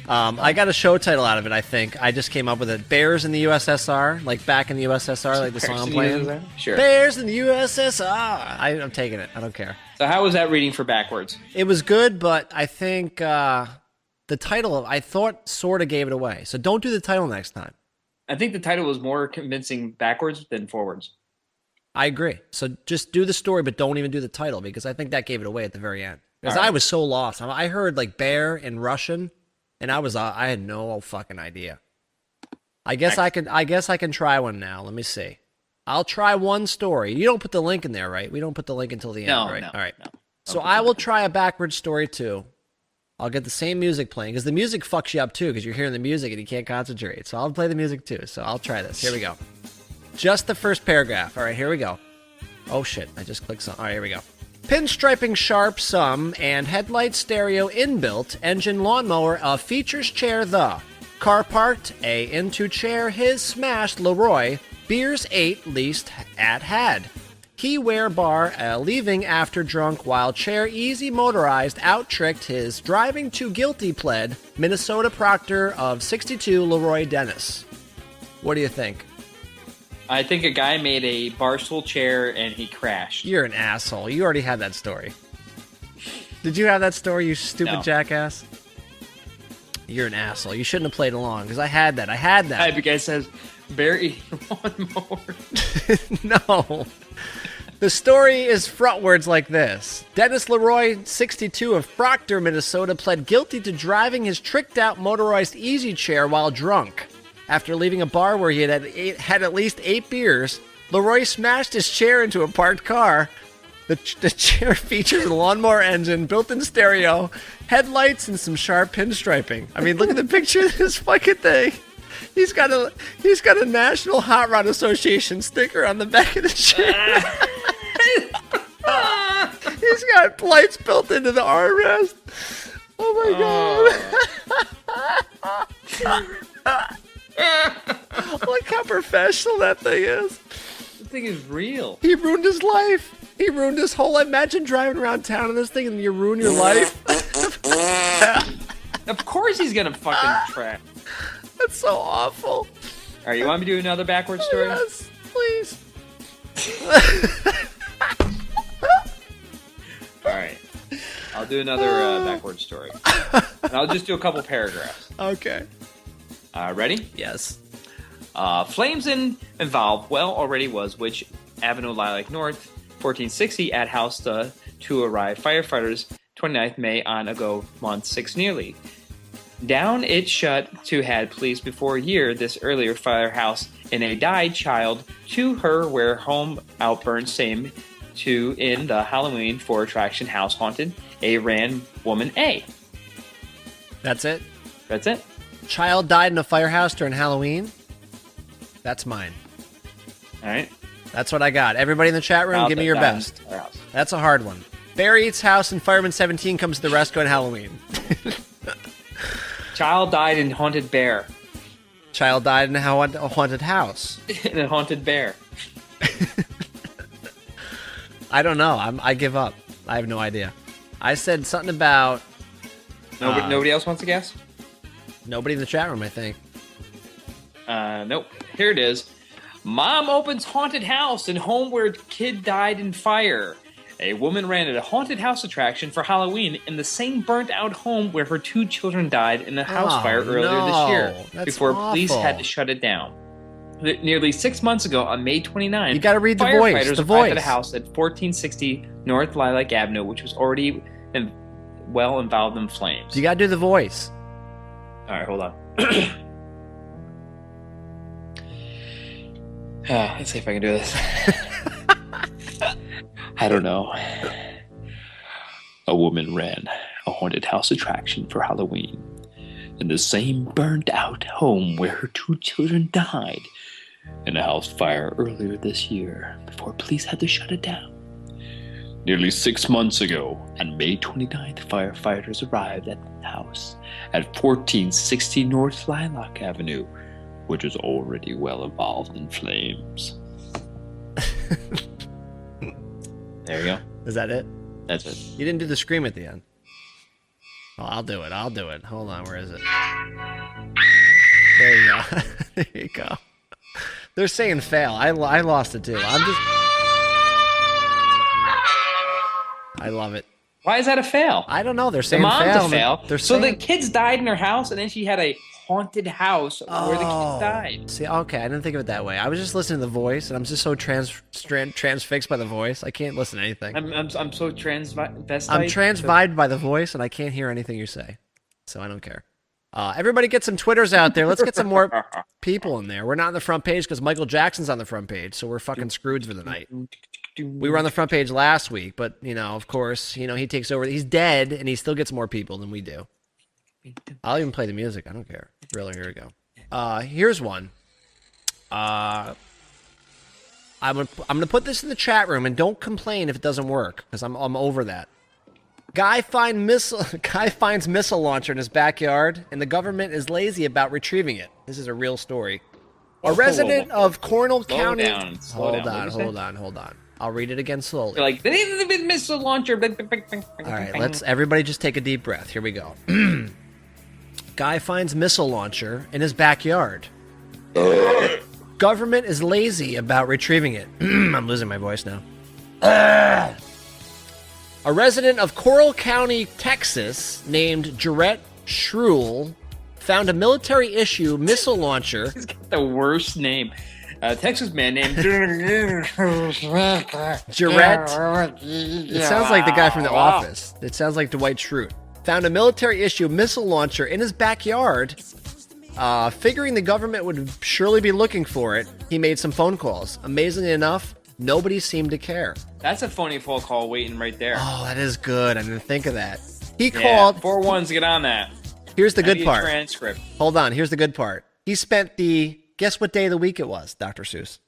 I got a show title out of it, I think. I just came up with it. Bears in the USSR, like back in the USSR, like the song I'm playing. Sure. Bears in the USSR. I'm taking it. I don't care. So how was that reading for backwards? It was good, but I think the title, I thought, sort of gave it away. So don't do the title next time. I think the title was more convincing backwards than forwards. I agree. So just do the story, but don't even do the title, because I think that gave it away at the very end. Because All right. I was so lost. I heard like bear in Russian, and I had no fucking idea. I guess I can try one now. Let me see. I'll try one story. You don't put the link in there, right? We don't put the link until the end, right? No, all right. no. So I will try a backwards story too. I'll get the same music playing, because the music fucks you up too, because you're hearing the music and you can't concentrate. So I'll play the music too. So I'll try this. Here we go. Just the first paragraph. All right, here we go. Oh shit, I just clicked some. All right, here we go. Pinstriping sharp sum and headlight stereo inbuilt engine lawnmower features chair the car parked into chair his smashed Leroy beers 8 least at had. He wear bar leaving after drunk while chair easy motorized out tricked his driving to guilty pled Minnesota Proctor of 62 Leroy Dennis. What do you think? I think a guy made a barstool chair and he crashed. You're an asshole. You already had that story. Did you have that story, you stupid No. jackass? You're an asshole. You shouldn't have played along, because I had that. I had that. The guy says, "Barry lawnmower." No. The story is frontwards like this. Dennis Leroy, 62 of Proctor, Minnesota, pled guilty to driving his tricked-out motorized easy chair while drunk. After leaving a bar where he had at least 8 beers, Leroy smashed his chair into a parked car. The chair features a lawnmower engine, built-in stereo, headlights, and some sharp pinstriping. I mean, look at the picture of this fucking thing. He's got a National Hot Rod Association sticker on the back of the chair. He's got lights built into the armrest. Oh my god. Look how professional that thing is. The thing is real. He ruined his life. He ruined his whole life. Imagine driving around town in this thing and you ruin your life. Of course he's gonna fucking trash. That's so awful. All right, you want me to do another backwards story? Yes, please. All right, I'll do another backwards story. And I'll just do a couple paragraphs. Okay. Ready? Yes. Flames involved well already was which Avenue Lilac North 1460 at house to arrive firefighters 29th May on ago month 6 nearly. Down it shut to had police before a year this earlier firehouse in a died child to her where home outburned same to in the Halloween for attraction house haunted a ran woman A. That's it? That's it. Child died in a firehouse during Halloween? That's mine. All right. That's what I got. Everybody in the chat room, Child give me your died in best. firehouse. That's a hard one. Barry eats house and Fireman 17 comes to the rescue on Halloween. Child died in haunted bear. Child died in a haunted house. In a haunted bear. I don't know. I give up. I have no idea. I said something about Nobody else wants to guess? nobody in the chat room, I think. Nope. Here it is. Mom opens haunted house in home where kid died in fire. A woman ran a haunted house attraction for Halloween in the same burnt-out home where her 2 children died in a house Oh, fire earlier no. this year That's before police awful. had to shut it down. Nearly 6 months ago, on May 29, You gotta read the voice, firefighters the arrived at a voice. house at 1460 North Lilac Avenue, which was already well involved in flames. You gotta do the voice. All right, hold on. Let's see if I can do this. I don't know. A woman ran a haunted house attraction for Halloween in the same burned out home where her 2 children died in a house fire earlier this year before police had to shut it down. Nearly 6 months ago, on May 29th, firefighters arrived at the house at 1460 North Lilac Avenue, which was already well involved in flames. There you go. Is that it? That's it. You didn't do the scream at the end. Oh, I'll do it. Hold on, where is it? There you go. There you go. They're saying fail. I lost it too. I love it. Why is that a fail? I don't know. They're The saying mom's fail. a fail. They're So saying... the kids died in her house, and then she had a haunted house where the kids died. See, okay, I didn't think of it that way. I was just listening to the voice, and I'm just so transfixed by the voice. I can't listen to anything. I'm so transvestite. I'm transvibed by the voice, and I can't hear anything you say. So I don't care. Everybody get some Twitters out there. Let's get some more people in there. We're not on the front page because Michael Jackson's on the front page, so we're fucking screwed for the night. We were on the front page last week, but, of course, he takes over. He's dead, and he still gets more people than we do. I'll even play the music. I don't care. Really, here we go. Here's one. I'm gonna put this in the chat room, and don't complain if it doesn't work, because I'm over that. Guy finds missile launcher in his backyard, and the government is lazy about retrieving it. This is a real story. A resident of Cornell County. Hold on. I'll read it again slowly. They're like, they need a missile launcher. All right, let's everybody just take a deep breath. Here we go. Guy finds missile launcher in his backyard. Government is lazy about retrieving it. I'm losing my voice now. A resident of Coral County, Texas, named Jarrett Shruel, found a military-issue missile launcher. He's got the worst name. Texas man named Jarrett. It sounds like the guy from The Office. It sounds like Dwight Schrute. Found a military-issue missile launcher in his backyard. Figuring the government would surely be looking for it, he made some phone calls. Amazingly enough, nobody seemed to care. That's a phony phone call waiting right there. Oh, that is good. I didn't think of that. He called. 4-1s, get on that. Here's the good part. Transcript. Hold on. Here's the good part. He spent guess what day of the week it was, Dr. Seuss?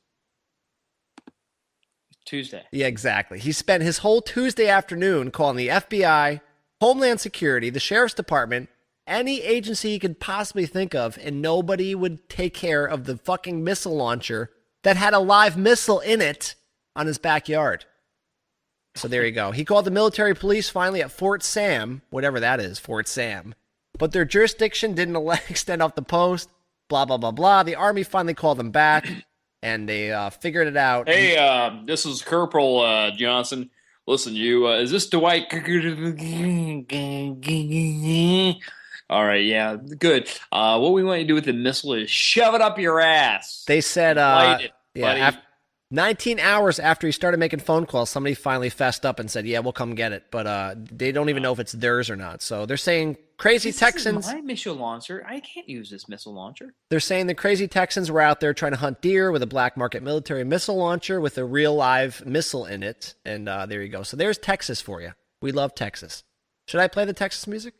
Tuesday. Yeah, exactly. He spent his whole Tuesday afternoon calling the FBI, Homeland Security, the Sheriff's Department, any agency he could possibly think of, and nobody would take care of the fucking missile launcher that had a live missile in it on his backyard. So there you go. He called the military police finally at Fort Sam, whatever that is, Fort Sam. But their jurisdiction didn't extend off the post, blah, blah, blah, blah. The Army finally called them back, and they figured it out. Hey, this is Corporal Johnson. Listen, is this Dwight? All right, yeah, good. What we want you to do with the missile is shove it up your ass. They said, Light it, buddy. 19 hours after he started making phone calls, somebody finally fessed up and said, yeah, we'll come get it. But they don't even know if it's theirs or not. So they're saying crazy Texans. This is my missile launcher. I can't use this missile launcher. They're saying the crazy Texans were out there trying to hunt deer with a black market military missile launcher with a real live missile in it. And there you go. So there's Texas for you. We love Texas. Should I play the Texas music?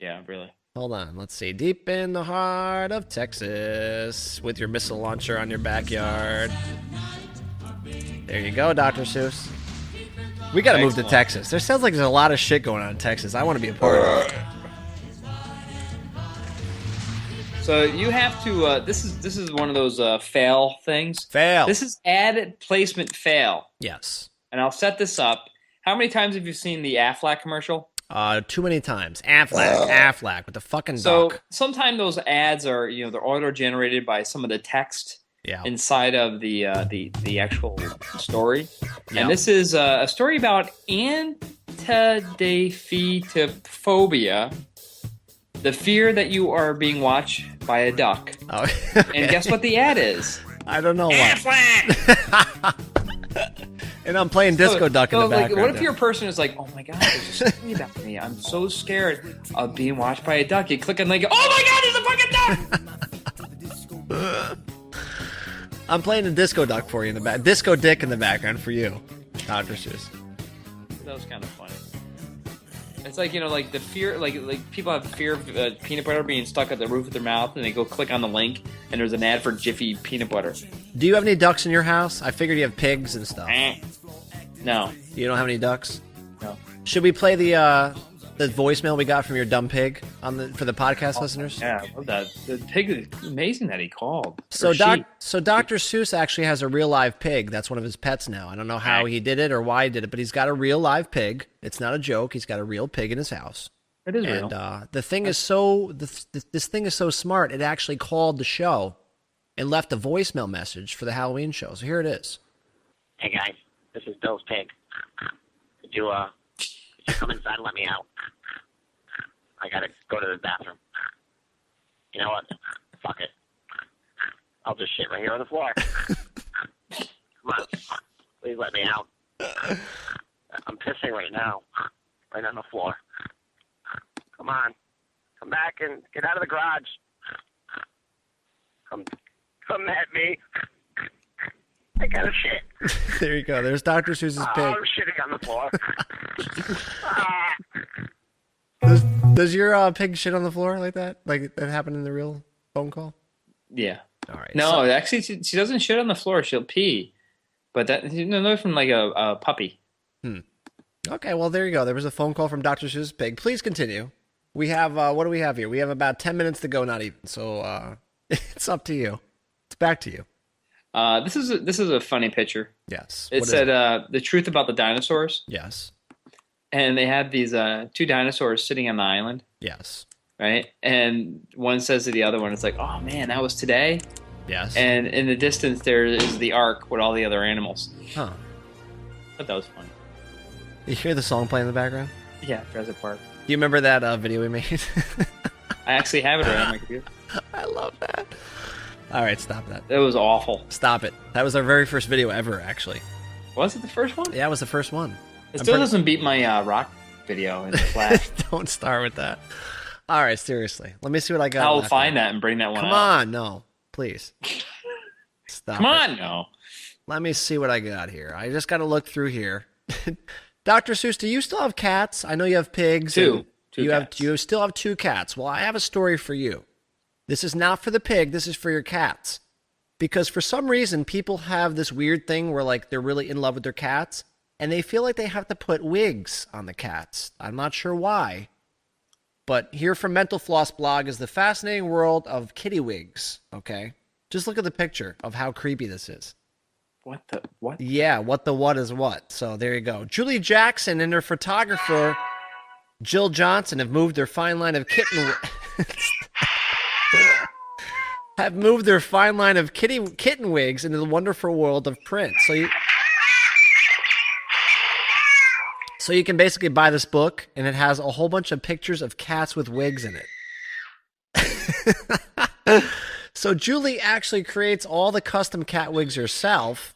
Yeah, really. Hold on. Let's see. Deep in the heart of Texas with your missile launcher on your backyard. There you go, Dr. Seuss. We got to move to Texas. There sounds like there's a lot of shit going on in Texas. I want to be a part of it. So you have to. This is one of those fail things. Fail. This is ad placement fail. Yes. And I'll set this up. How many times have you seen the Aflac commercial? Too many times. Aflac with the fucking So duck. sometimes those ads are, they're auto-generated by some of the text inside of the actual story. Yeah. And this is a story about antidephitophobia, the fear that you are being watched by a duck. Oh, okay. And guess what the ad is? I don't know what. And I'm playing Disco Duck in the background. What if your person is like, oh my god, there's a story about me. I'm so scared of being watched by a duck. You click on like, oh my god, there's a fucking duck! I'm playing a Disco Duck for you in the back. Disco Dick in the background for you, Dr. Seuss. That was kind of funny. It's like, like the fear, like people have fear of peanut butter being stuck at the roof of their mouth, and they go click on the link, and there's an ad for Jiffy peanut butter. Do you have any ducks in your house? I figured you have pigs and stuff. No. You don't have any ducks? No. Should we play the voicemail we got from your dumb pig for the podcast listeners? Yeah, I love that. The pig is amazing that he called. So Dr. Seuss actually has a real live pig. That's one of his pets now. I don't know how he did it or why he did it, but he's got a real live pig. It's not a joke. He's got a real pig in his house. It is real. And the thing is this thing is so smart. It actually called the show and left a voicemail message for the Halloween show. So here it is. Hey guys, this is Bill's pig. Could you come inside and let me out? I gotta go to the bathroom. You know what? Fuck it. I'll just shit right here on the floor. Come on. Please let me out. I'm pissing right now. Right on the floor. Come on. Come back and get out of the garage. Come at me. I gotta shit. There you go. There's Dr. Seuss's pig. I'm shitting on the floor. Does your pig shit on the floor like that? Like that happened in the real phone call? Yeah. All right. No, actually, she doesn't shit on the floor. She'll pee. But no, from like a puppy. Okay, well, there you go. There was a phone call from Dr. Seuss's pig. Please continue. We have, what do we have here? We have about 10 minutes to go, not even. So it's up to you. It's back to you. This is a funny picture. Yes. It said the truth about the dinosaurs. Yes. And they had these two dinosaurs sitting on the island. Yes. Right? And one says to the other one, it's like, oh man, that was today. Yes. And in the distance there is the ark with all the other animals. Huh. I thought that was funny. You hear the song playing in the background? Yeah, Jurassic Park. Do you remember that video we made? I actually have it right on my computer. I love that. All right, stop that. It was awful. Stop it. That was our very first video ever, actually. Was it the first one? Yeah, it was the first one. It still doesn't beat my rock video in the Flash. Don't start with that. All right, seriously. Let me see what I got. I'll find that and bring that one Come out. on, no. Please. Stop Come it. on, no. Let me see what I got here. I just got to look through here. Dr. Seuss, do you still have cats? I know you have pigs. Two and cats. You still have 2 cats. Well, I have a story for you. This is not for the pig. This is for your cats. Because for some reason, people have this weird thing where like they're really in love with their cats and they feel like they have to put wigs on the cats. I'm not sure why. But here from Mental Floss blog is the fascinating world of kitty wigs. Okay. Just look at the picture of how creepy this is. What the what? Yeah, what the what is what. So there you go. Julie Jackson and her photographer Jill Johnson have moved their fine line of kitten wigs into the wonderful world of print. So you can basically buy this book and it has a whole bunch of pictures of cats with wigs in it. So Julie actually creates all the custom cat wigs herself,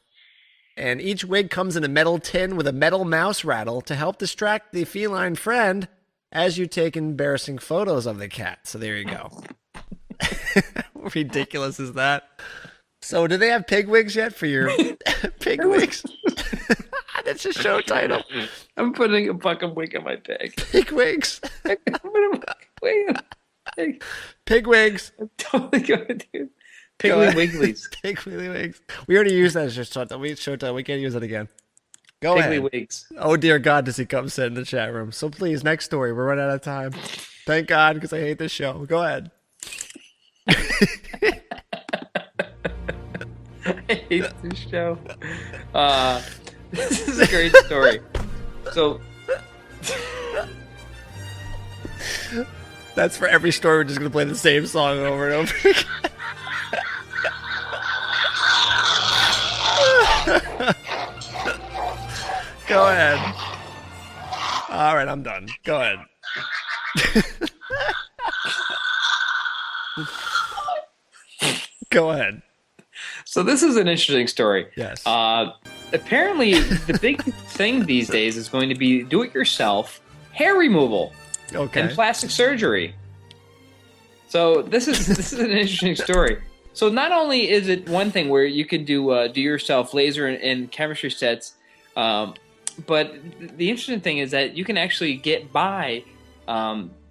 and each wig comes in a metal tin with a metal mouse rattle to help distract the feline friend as you take embarrassing photos of the cat. So there you go. How ridiculous is that? So do they have pig wigs yet for your pig wigs? That's a show title. I'm putting a fucking wig on my pig. Pig wigs. I'm putting a wig on my pig. Pig wigs. I'm totally gonna do Piggly Wigglies. Piggly wigs. We already used that as showtime. We can't use it again. Go Piggly ahead. Wigs. Oh dear God, does he come sit in the chat room? So please, next story. We're running out of time. Thank God, because I hate this show. Go ahead. I hate this show. This is a great story. So that's for every story. We're just gonna play the same song over and over again. Go ahead. All right, I'm done. Go ahead. Go ahead. So this is an interesting story. Yes. Apparently, the big thing these days is going to be do-it-yourself hair removal Okay. and plastic surgery. So this is an interesting story. So not only is it one thing where you can do yourself laser and chemistry sets, but the interesting thing is that you can actually get by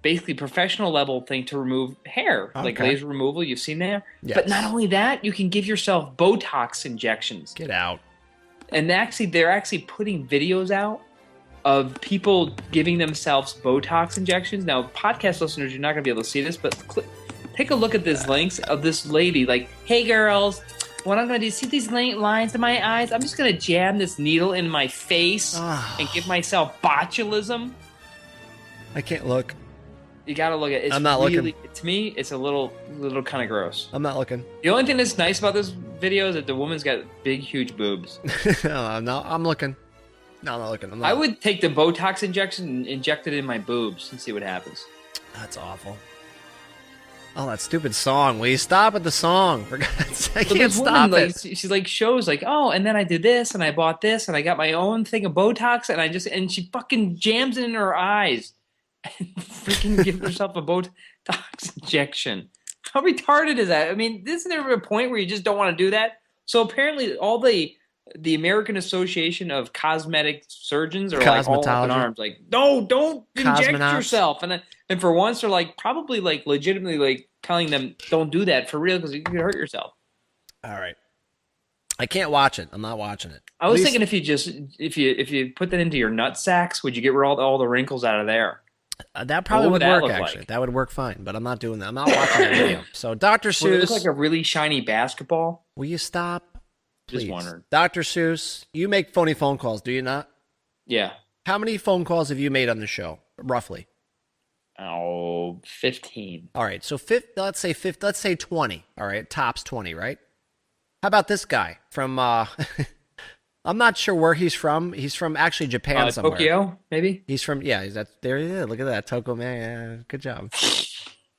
basically professional level thing to remove hair, like Okay. laser removal. You've seen that. Yes. But not only that, you can give yourself Botox injections. Get out. And they're actually putting videos out of people giving themselves Botox injections. Now, podcast listeners, you're not going to be able to see this, but take a look at these links of this lady. Like, hey, girls, what I'm going to do, see these lines in my eyes? I'm just going to jam this needle in my face and give myself botulism. I can't look. You got to look at it. I'm not looking. To me, it's a little kind of gross. I'm not looking. The only thing that's nice about this video is that the woman's got big, huge boobs. No, I'm looking. No, I'm not looking. I would take the Botox injection and inject it in my boobs and see what happens. That's awful. Oh, that stupid song. Will you stop at the song? For God's sake, I can't stop it. She's like, shows like, oh, and then I did this, and I bought this, and I got my own thing of Botox, and she fucking jams it in her eyes. And freaking give herself a Botox injection. How retarded is that? I mean, isn't there a point where you just don't want to do that? So apparently, all the American Association of Cosmetic Surgeons are like all up in arms, like, no, don't inject yourself. And for once, they're like probably like legitimately like telling them, don't do that for real because you can hurt yourself. All right, I can't watch it. I'm not watching it. I was thinking if you put that into your nut sacks, would you get all the wrinkles out of there? That probably would work, actually. That would work fine, but I'm not doing that. I'm not watching that video. So, Dr. Seuss. Would it look like a really shiny basketball? Will you stop? Please. Just wondering. Dr. Seuss, you make phony phone calls, do you not? Yeah. How many phone calls have you made on the show, roughly? 15. All right, so let's say 20. All right, tops 20, right? How about this guy from I'm not sure where he's from. He's from actually Japan somewhere. Tokyo, maybe? He's from, there he is. Look at that. Tokyo, man. Yeah, good job.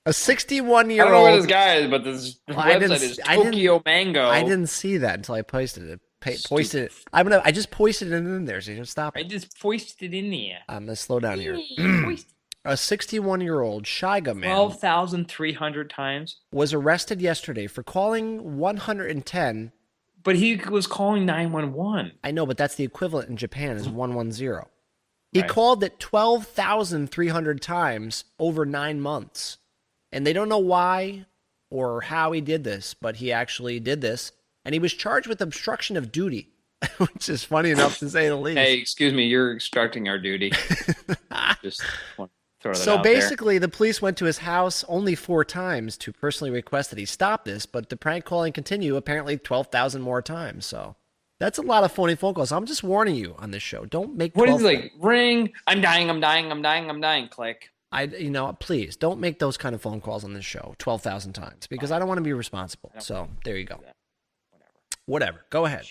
A 61-year-old. I don't know where this guy is, but this website is Tokyo Mango. I didn't see that until I posted it. I just posted it in there, so you don't stop it. I just posted it in there. I'm going to slow down here. A 61-year-old Shiga man 12,300 times was arrested yesterday for calling 110. But he was calling 911. I know, but that's the equivalent in Japan is 110. He called it 12,300 times over 9 months. And they don't know why or how he did this, but he actually did this. And he was charged with obstruction of duty, which is funny enough to say the least. Hey, excuse me, you're obstructing our duty. Just want to throw that so out basically, the police went to his house only 4 times to personally request that he stop this, but the prank calling continued apparently 12,000 more times. So that's a lot of phony phone calls. I'm just warning you on this show. Don't make 12. What is like, ring, I'm dying, click. Please don't make those kind of phone calls on this show 12,000 times because I don't want to be responsible. So there you go. Whatever. Go ahead.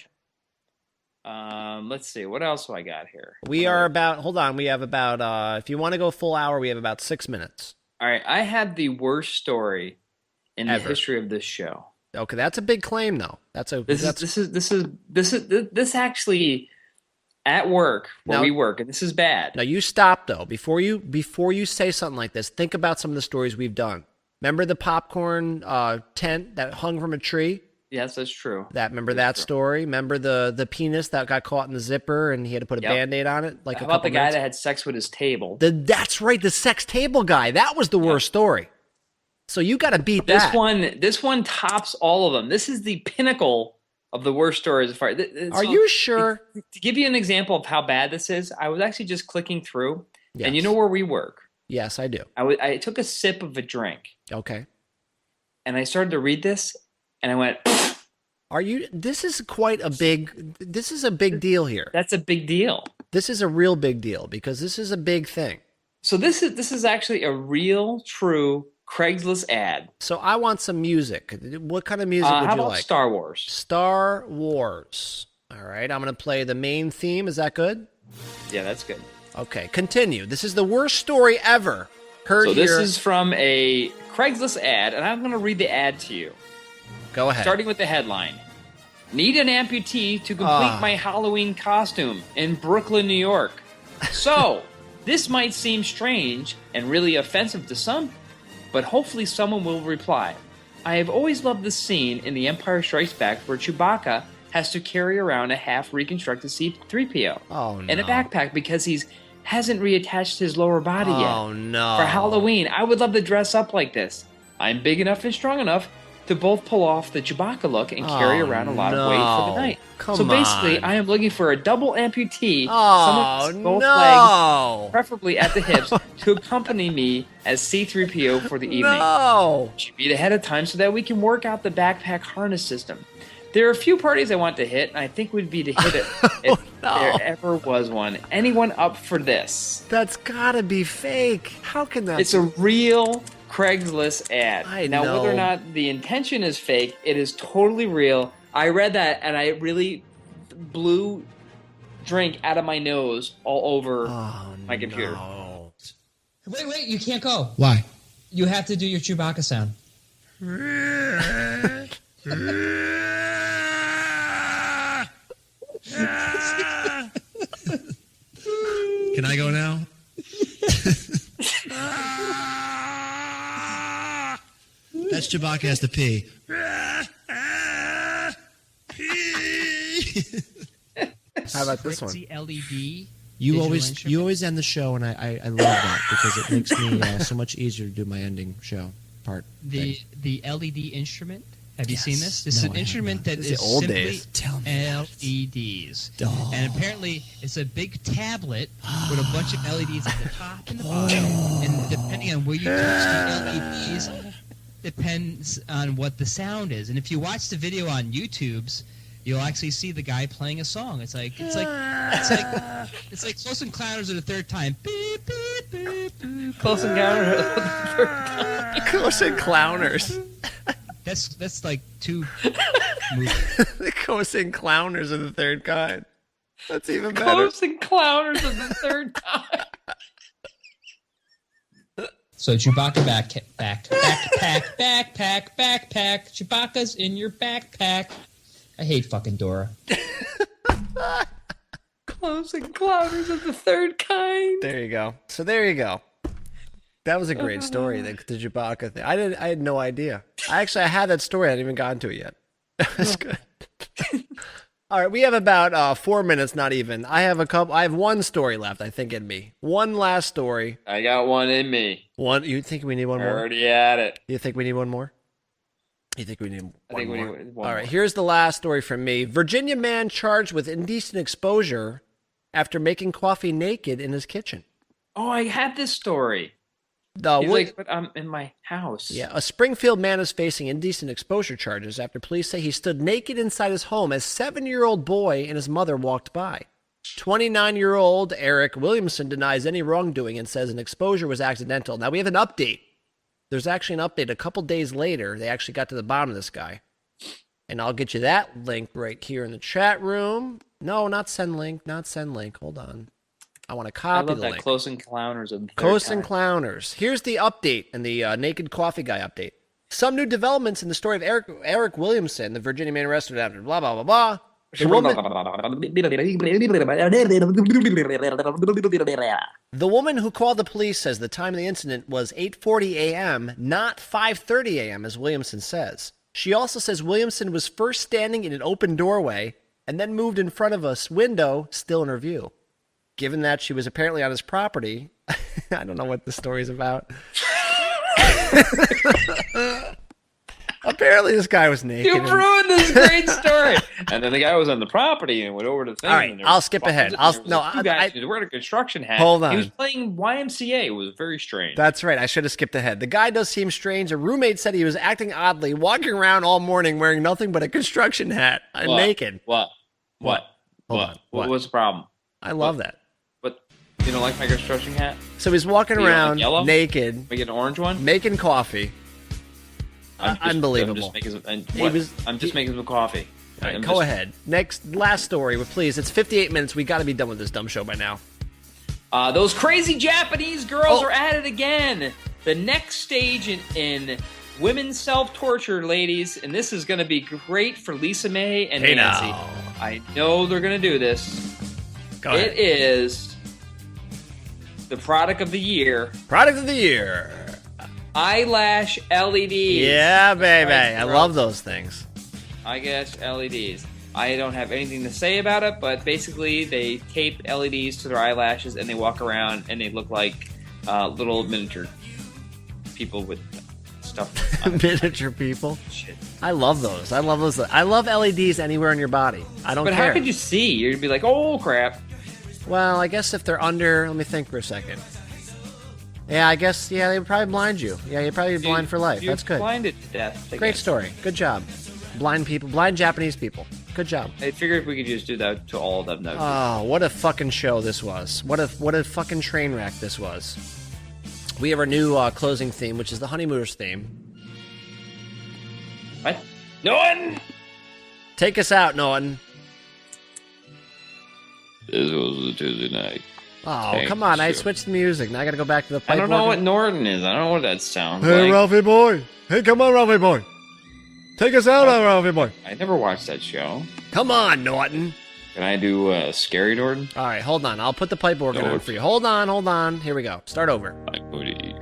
Let's see. What else do I got here? We have about, if you want to go full hour, we have about 6 minutes. All right. I had the worst story in the history of this show. Okay. That's a big claim though. This actually at work where we work, and this is bad. Now you stop though. Before you say something like this, think about some of the stories we've done. Remember the popcorn tent that hung from a tree? Yes, that's true. Remember that story? Remember the penis that got caught in the zipper and he had to put a Band-Aid on it? How about the guy that had sex with his table? That's right, the sex table guy. That was the worst story. So you got to beat that. This one tops all of them. This is the pinnacle of the worst stories. Are you sure? To give you an example of how bad this is, I was actually just clicking through, and you know where we work? Yes, I do. I took a sip of a drink. Okay. And I started to read this, and I went, this is a big deal here. That's a big deal. This is a real big deal because this is a big thing. So this is actually a real, true Craigslist ad. So I want some music. What kind of music would you like? How about Star Wars? Star Wars. All right, I'm going to play the main theme. Is that good? Yeah, that's good. Okay, continue. This is the worst story ever heard here. So this is from a Craigslist ad, and I'm going to read the ad to you. Go ahead. Starting with the headline. Need an amputee to complete my Halloween costume in Brooklyn, New York. So, this might seem strange and really offensive to some, but hopefully someone will reply. I have always loved the scene in The Empire Strikes Back where Chewbacca has to carry around a half-reconstructed C-3PO in a backpack because he hasn't reattached his lower body yet. Oh, no. For Halloween, I would love to dress up like this. I'm big enough and strong enough, to both pull off the Chewbacca look and carry around a lot of weight for the night. Come so basically, on. I am looking for a double amputee, Oh, someone with both no. legs, preferably at the hips, to accompany me as C-3PO for the evening. No. Should meet ahead of time so that we can work out the backpack harness system. There are a few parties I want to hit, and I think we'd be to hit it if there ever was one. Anyone up for this? That's gotta be fake. How can that It's a real Craigslist ad. I Now, know. whether or not the intention is fake, it is totally real. I read that, and I really blew drink out of my nose all over my computer. No. Wait, you can't go. Why? You have to do your Chewbacca sound. Can I go now? That's Chewbacca has to pee. How about this one? Fritzy LED. You visual always instrument. end the show, and I love that because it makes me so much easier to do my ending show part. The LED instrument. Have you Yes. seen this? This is No, an I have instrument not. that This is is the old simply days. Tell me about it. LEDs. Oh. And apparently, it's a big tablet with a bunch of LEDs at the top and the bottom. And depending on where you touch the LEDs, depends on what the sound is. And if you watch the video on YouTube's, you'll actually see the guy playing a song. It's like Close Encounters of the Third Time. Beep, beep, beep, beep. Close Encounter. Ghosts and Clowners. That's like two movies. The Ghosts and Clowners of the third kind. That's even better. Close Encounters of the Third Time. So Chewbacca backpack. Chewbacca's in your backpack. I hate fucking Dora. Close Encounters of the Third Kind. There you go. So there you go. That was a great story, the Chewbacca thing. I had no idea. I had that story. I hadn't even gotten to it yet. That's good. All right, we have about 4 minutes, not even. I have one story left, I think, in me. One last story. I got one in me. One. You think we need one more? Already at it. You think we need one more? You think we need one I think we more? need one All right, more. here's the last story from me. Virginia man charged with indecent exposure after making coffee naked in his kitchen. Oh, I had this story. He's like, but I'm in my house. Yeah, a Springfield man is facing indecent exposure charges after police say he stood naked inside his home as 7-year-old boy and his mother walked by. 29-year-old Eric Williamson denies any wrongdoing and says an exposure was accidental. Now, we have an update. There's actually an update. A couple days later, they actually got to the bottom of this guy. And I'll get you that link right here in the chat room. No, not send link. Hold on. I want to I copy love the that link. Close Encounters of the Third Ghosts and Kind. Clowners. Here's the update and the naked coffee guy update. Some new developments in the story of Eric Williamson, the Virginia man arrested after blah, blah, blah, blah. The woman who called the police says the time of the incident was 8:40 a.m., not 5:30 a.m., as Williamson says. She also says Williamson was first standing in an open doorway and then moved in front of a window, still in her view. Given that she was apparently on his property, I don't know what the story's about. Apparently this guy was naked. You ruined this great story. And then the guy was on the property and went over to the thing. All right, and there I'll was skip fucking- ahead. there I'll- was no, two I- guys. He was wearing a construction hat. Hold on. He was playing YMCA. It was very strange. That's right. I should have skipped ahead. The guy does seem strange. A roommate said he was acting oddly, walking around all morning wearing nothing but a construction hat and What? naked. What? Hold on. What? What's the problem? I love that. But you don't like my construction hat? So he's walking You don't like around yellow? naked, We get an orange one? making coffee. Unbelievable. I'm just making some coffee. All right, I'm go just- ahead. Last story, please. It's 58 minutes. We got to be done with this dumb show by now. Those crazy Japanese girls Oh. are at it again. The next stage in women's self-torture, ladies, and this is going to be great for Lisa May and Hey Nancy. now. I know they're going to do this. Go ahead. It is the product of the year, Product of the year. eyelash LEDs. Yeah, baby. Right, I love those things. I guess LEDs. I don't have anything to say about it, but basically they tape LEDs to their eyelashes and they walk around and they look like little miniature people with stuff. Miniature people. Shit. I love those. I love those. I love LEDs anywhere in your body. I don't But care. how could you see? You'd be like, oh crap. Well, I guess if they're under, let me think for a second. Yeah, I guess, yeah, they would probably blind you. Yeah, you'd probably be blind for life. You're That's good. blinded to death. I Great guess. story. Good job. Blind people, blind Japanese people. Good job. I figured if we could just do that to all of them, that would be Oh, what a fucking show this was. What a fucking train wreck this was. We have our new closing theme, which is the Honeymooners theme. What? No one! Take us out, Nolan. This was a Tuesday night. Oh, Thank come on. I you. switched the music. Now I gotta go back to the pipe I don't know what organ. Norton is. I don't know what that sounds Hey, like. Ralphie boy. Hey, come on, Ralphie boy. Take us out, Ralphie boy. I never watched that show. Come on, Norton. Can I do Scary Norton? All right, hold on. I'll put the pipe organ on for you. Hold on. Here we go. Start over.